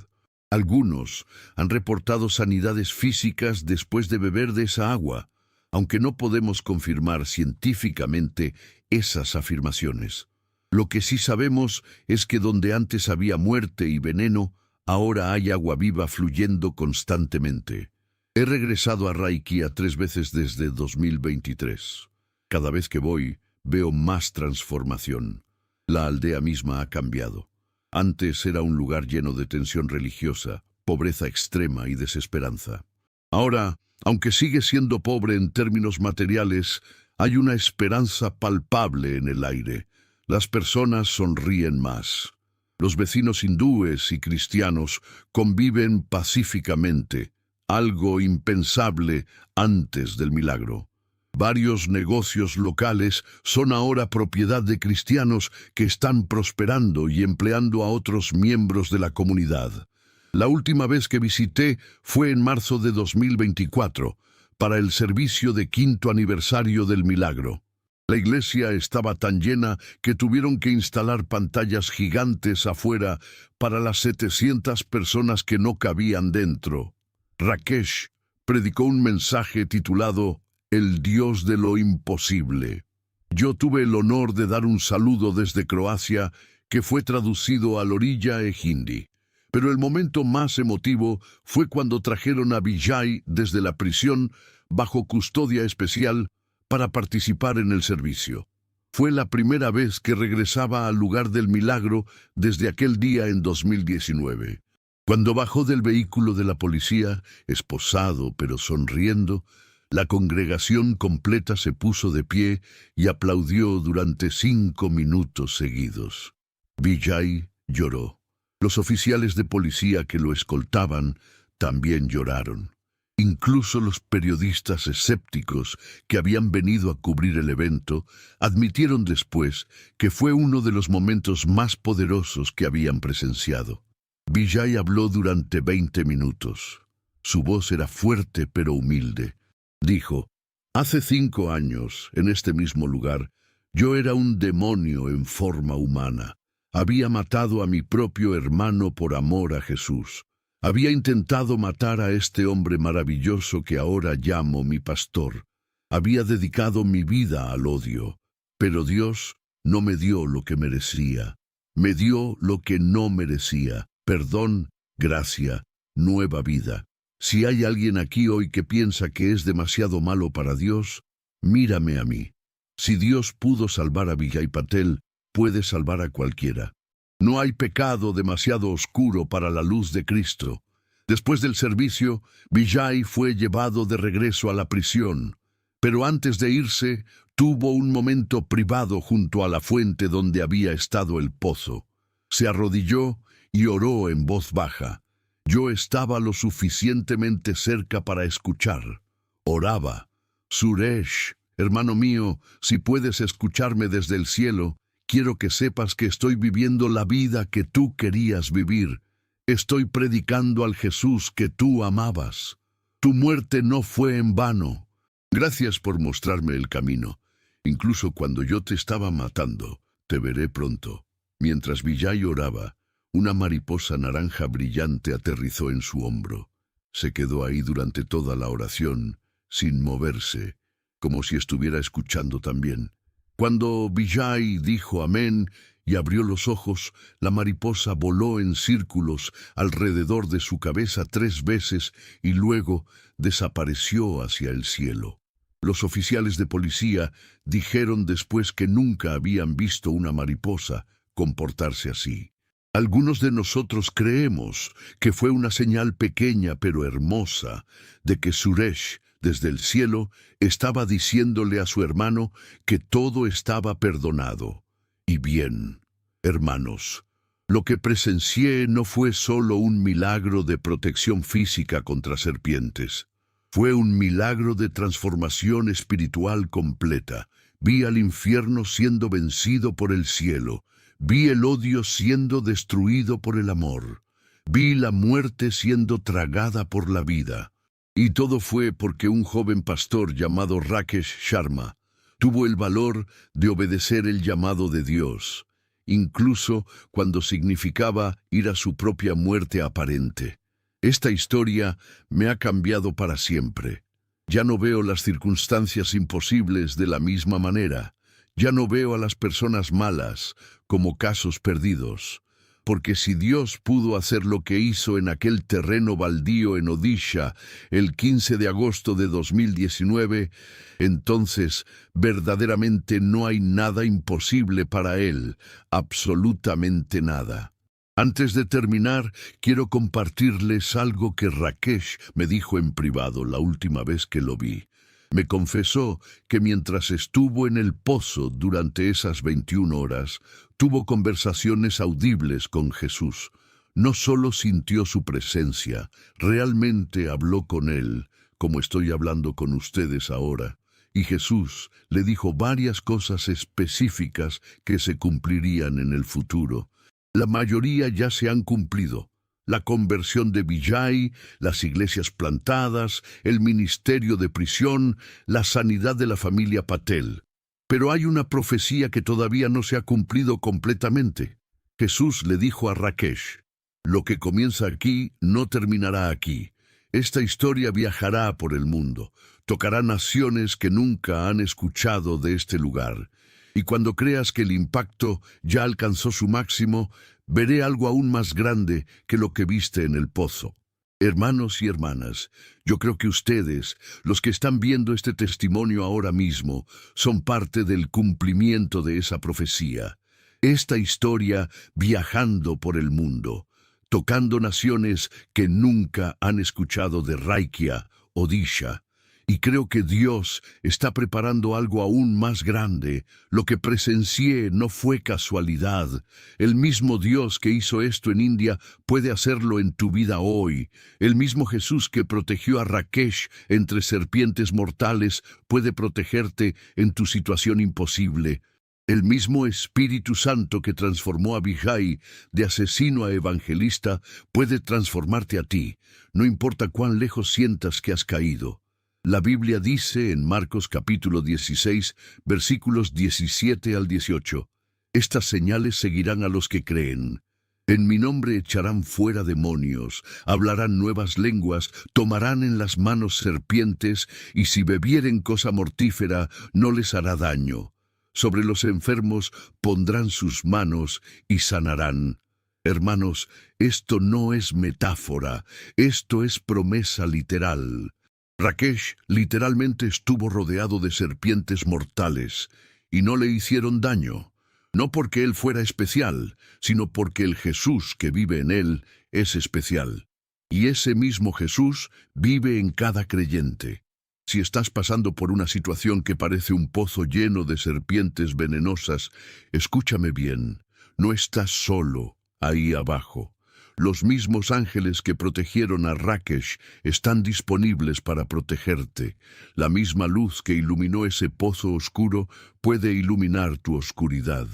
Algunos han reportado sanidades físicas después de beber de esa agua, aunque no podemos confirmar científicamente esas afirmaciones. Lo que sí sabemos es que donde antes había muerte y veneno, ahora hay agua viva fluyendo constantemente. He regresado a Raikia 3 veces desde 2023. Cada vez que voy, veo más transformación. La aldea misma ha cambiado. Antes era un lugar lleno de tensión religiosa, pobreza extrema y desesperanza. Ahora, aunque sigue siendo pobre en términos materiales, hay una esperanza palpable en el aire. Las personas sonríen más. Los vecinos hindúes y cristianos conviven pacíficamente, algo impensable antes del milagro. Varios negocios locales son ahora propiedad de cristianos que están prosperando y empleando a otros miembros de la comunidad. La última vez que visité fue en marzo de 2024, para el servicio de 5º aniversario del milagro. La iglesia estaba tan llena que tuvieron que instalar pantallas gigantes afuera para las 700 personas que no cabían dentro. Rakesh predicó un mensaje titulado El Dios de lo Imposible. Yo tuve el honor de dar un saludo desde Croacia que fue traducido al orilla e hindi. Pero el momento más emotivo fue cuando trajeron a Vijay desde la prisión bajo custodia especial para participar en el servicio. Fue la primera vez que regresaba al lugar del milagro desde aquel día en 2019. Cuando bajó del vehículo de la policía, esposado pero sonriendo, la congregación completa se puso de pie y aplaudió durante 5 minutos seguidos. Vijay lloró. Los oficiales de policía que lo escoltaban también lloraron. Incluso los periodistas escépticos que habían venido a cubrir el evento admitieron después que fue uno de los momentos más poderosos que habían presenciado. Vijay habló durante 20 minutos. Su voz era fuerte pero humilde. Dijo: hace 5 años, en este mismo lugar, yo era un demonio en forma humana. Había matado a mi propio hermano por amor a Jesús. Había intentado matar a este hombre maravilloso que ahora llamo mi pastor. Había dedicado mi vida al odio. Pero Dios no me dio lo que merecía. Me dio lo que no merecía: perdón, gracia, nueva vida. Si hay alguien aquí hoy que piensa que es demasiado malo para Dios, mírame a mí. Si Dios pudo salvar a Vijay Patel, puede salvar a cualquiera. No hay pecado demasiado oscuro para la luz de Cristo. Después del servicio, Vijay fue llevado de regreso a la prisión, pero antes de irse, tuvo un momento privado junto a la fuente donde había estado el pozo. Se arrodilló y oró en voz baja. Yo estaba lo suficientemente cerca para escuchar. Oraba: Suresh, hermano mío, si puedes escucharme desde el cielo, quiero que sepas que estoy viviendo la vida que tú querías vivir. Estoy predicando al Jesús que tú amabas. Tu muerte no fue en vano. Gracias por mostrarme el camino. Incluso cuando yo te estaba matando, te veré pronto. Mientras Vijay oraba, una mariposa naranja brillante aterrizó en su hombro. Se quedó ahí durante toda la oración, sin moverse, como si estuviera escuchando también. Cuando Vijay dijo amén y abrió los ojos, la mariposa voló en círculos alrededor de su cabeza 3 veces y luego desapareció hacia el cielo. Los oficiales de policía dijeron después que nunca habían visto una mariposa comportarse así. Algunos de nosotros creemos que fue una señal pequeña pero hermosa de que Suresh, desde el cielo, estaba diciéndole a su hermano que todo estaba perdonado. Y bien, hermanos, lo que presencié no fue solo un milagro de protección física contra serpientes. Fue un milagro de transformación espiritual completa. Vi al infierno siendo vencido por el cielo. Vi el odio siendo destruido por el amor. Vi la muerte siendo tragada por la vida. Y todo fue porque un joven pastor llamado Rakesh Sharma tuvo el valor de obedecer el llamado de Dios, incluso cuando significaba ir a su propia muerte aparente. Esta historia me ha cambiado para siempre. Ya no veo las circunstancias imposibles de la misma manera. Ya no veo a las personas malas como casos perdidos. porque si Dios pudo hacer lo que hizo en aquel terreno baldío en Odisha el 15 de agosto de 2019, entonces verdaderamente no hay nada imposible para Él, absolutamente nada. Antes de terminar, quiero compartirles algo que Rakesh me dijo en privado la última vez que lo vi. Me confesó que mientras estuvo en el pozo durante esas 21 horas, tuvo conversaciones audibles con Jesús. No solo sintió su presencia, realmente habló con Él, como estoy hablando con ustedes ahora. Y Jesús le dijo varias cosas específicas que se cumplirían en el futuro. La mayoría ya se han cumplido. La conversión de Vijay, las iglesias plantadas, el ministerio de prisión, la sanidad de la familia Patel. Pero hay una profecía que todavía no se ha cumplido completamente. Jesús le dijo a Rakesh: lo que comienza aquí no terminará aquí. Esta historia viajará por el mundo, tocará naciones que nunca han escuchado de este lugar. Y cuando creas que el impacto ya alcanzó su máximo, veré algo aún más grande que lo que viste en el pozo. Hermanos y hermanas, yo creo que ustedes, los que están viendo este testimonio ahora mismo, son parte del cumplimiento de esa profecía. Esta historia viajando por el mundo, tocando naciones que nunca han escuchado de Raikya, Odisha. Y creo que Dios está preparando algo aún más grande. Lo que presencié no fue casualidad. El mismo Dios que hizo esto en India puede hacerlo en tu vida hoy. El mismo Jesús que protegió a Rakesh entre serpientes mortales puede protegerte en tu situación imposible. El mismo Espíritu Santo que transformó a Vijay de asesino a evangelista puede transformarte a ti, no importa cuán lejos sientas que has caído. La Biblia dice en Marcos capítulo 16, versículos 17 al 18, estas señales seguirán a los que creen. En mi nombre echarán fuera demonios, hablarán nuevas lenguas, tomarán en las manos serpientes, y si bebieren cosa mortífera, no les hará daño. Sobre los enfermos pondrán sus manos y sanarán. Hermanos, esto no es metáfora, esto es promesa literal. Rakesh literalmente estuvo rodeado de serpientes mortales y no le hicieron daño, no porque él fuera especial, sino porque el Jesús que vive en él es especial. Y ese mismo Jesús vive en cada creyente. Si estás pasando por una situación que parece un pozo lleno de serpientes venenosas, escúchame bien, no estás solo ahí abajo. Los mismos ángeles que protegieron a Rakesh están disponibles para protegerte. La misma luz que iluminó ese pozo oscuro puede iluminar tu oscuridad.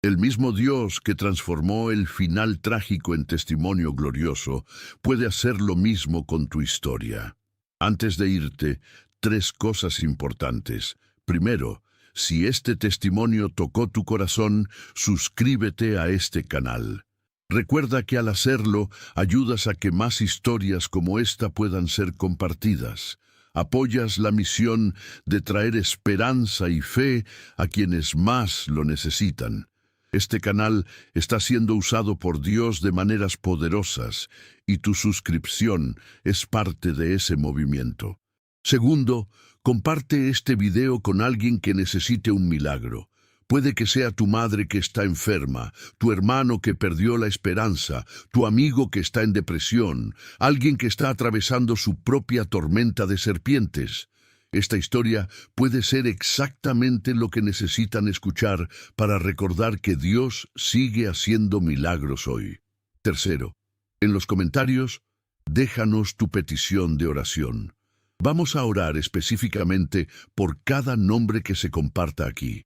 El mismo Dios que transformó el final trágico en testimonio glorioso puede hacer lo mismo con tu historia. Antes de irte, 3 cosas importantes. Primero, si este testimonio tocó tu corazón, suscríbete a este canal. Recuerda que al hacerlo, ayudas a que más historias como esta puedan ser compartidas. Apoyas la misión de traer esperanza y fe a quienes más lo necesitan. Este canal está siendo usado por Dios de maneras poderosas y tu suscripción es parte de ese movimiento. Segundo, comparte este video con alguien que necesite un milagro. Puede que sea tu madre que está enferma, tu hermano que perdió la esperanza, tu amigo que está en depresión, alguien que está atravesando su propia tormenta de serpientes. Esta historia puede ser exactamente lo que necesitan escuchar para recordar que Dios sigue haciendo milagros hoy. Tercero, en los comentarios, déjanos tu petición de oración. Vamos a orar específicamente por cada nombre que se comparta aquí.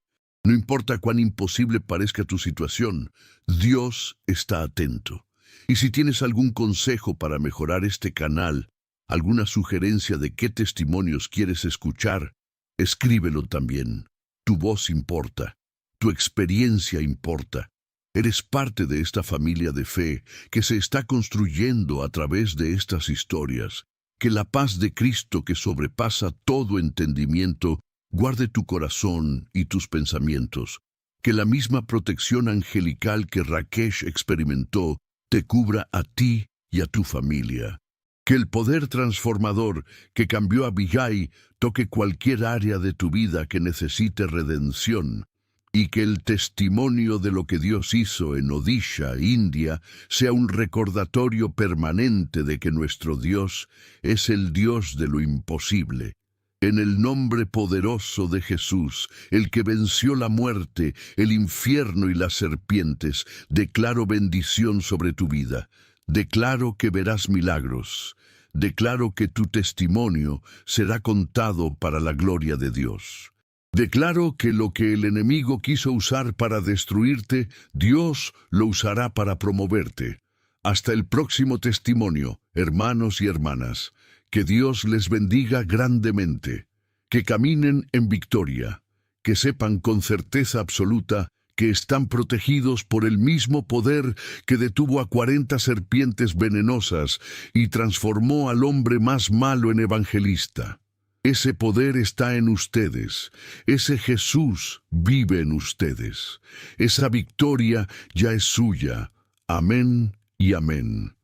No importa cuán imposible parezca tu situación, Dios está atento. Y si tienes algún consejo para mejorar este canal, alguna sugerencia de qué testimonios quieres escuchar, escríbelo también. Tu voz importa, tu experiencia importa. Eres parte de esta familia de fe que se está construyendo a través de estas historias. Que la paz de Cristo que sobrepasa todo entendimiento guarde tu corazón y tus pensamientos. Que la misma protección angelical que Rakesh experimentó te cubra a ti y a tu familia. Que el poder transformador que cambió a Vijay toque cualquier área de tu vida que necesite redención. Y que el testimonio de lo que Dios hizo en Odisha, India, sea un recordatorio permanente de que nuestro Dios es el Dios de lo imposible. En el nombre poderoso de Jesús, el que venció la muerte, el infierno y las serpientes, declaro bendición sobre tu vida. Declaro que verás milagros. Declaro que tu testimonio será contado para la gloria de Dios. Declaro que lo que el enemigo quiso usar para destruirte, Dios lo usará para promoverte. Hasta el próximo testimonio, hermanos y hermanas. Que Dios les bendiga grandemente. Que caminen en victoria. Que sepan con certeza absoluta que están protegidos por el mismo poder que detuvo a 40 serpientes venenosas y transformó al hombre más malo en evangelista. Ese poder está en ustedes. Ese Jesús vive en ustedes. Esa victoria ya es suya. Amén y amén.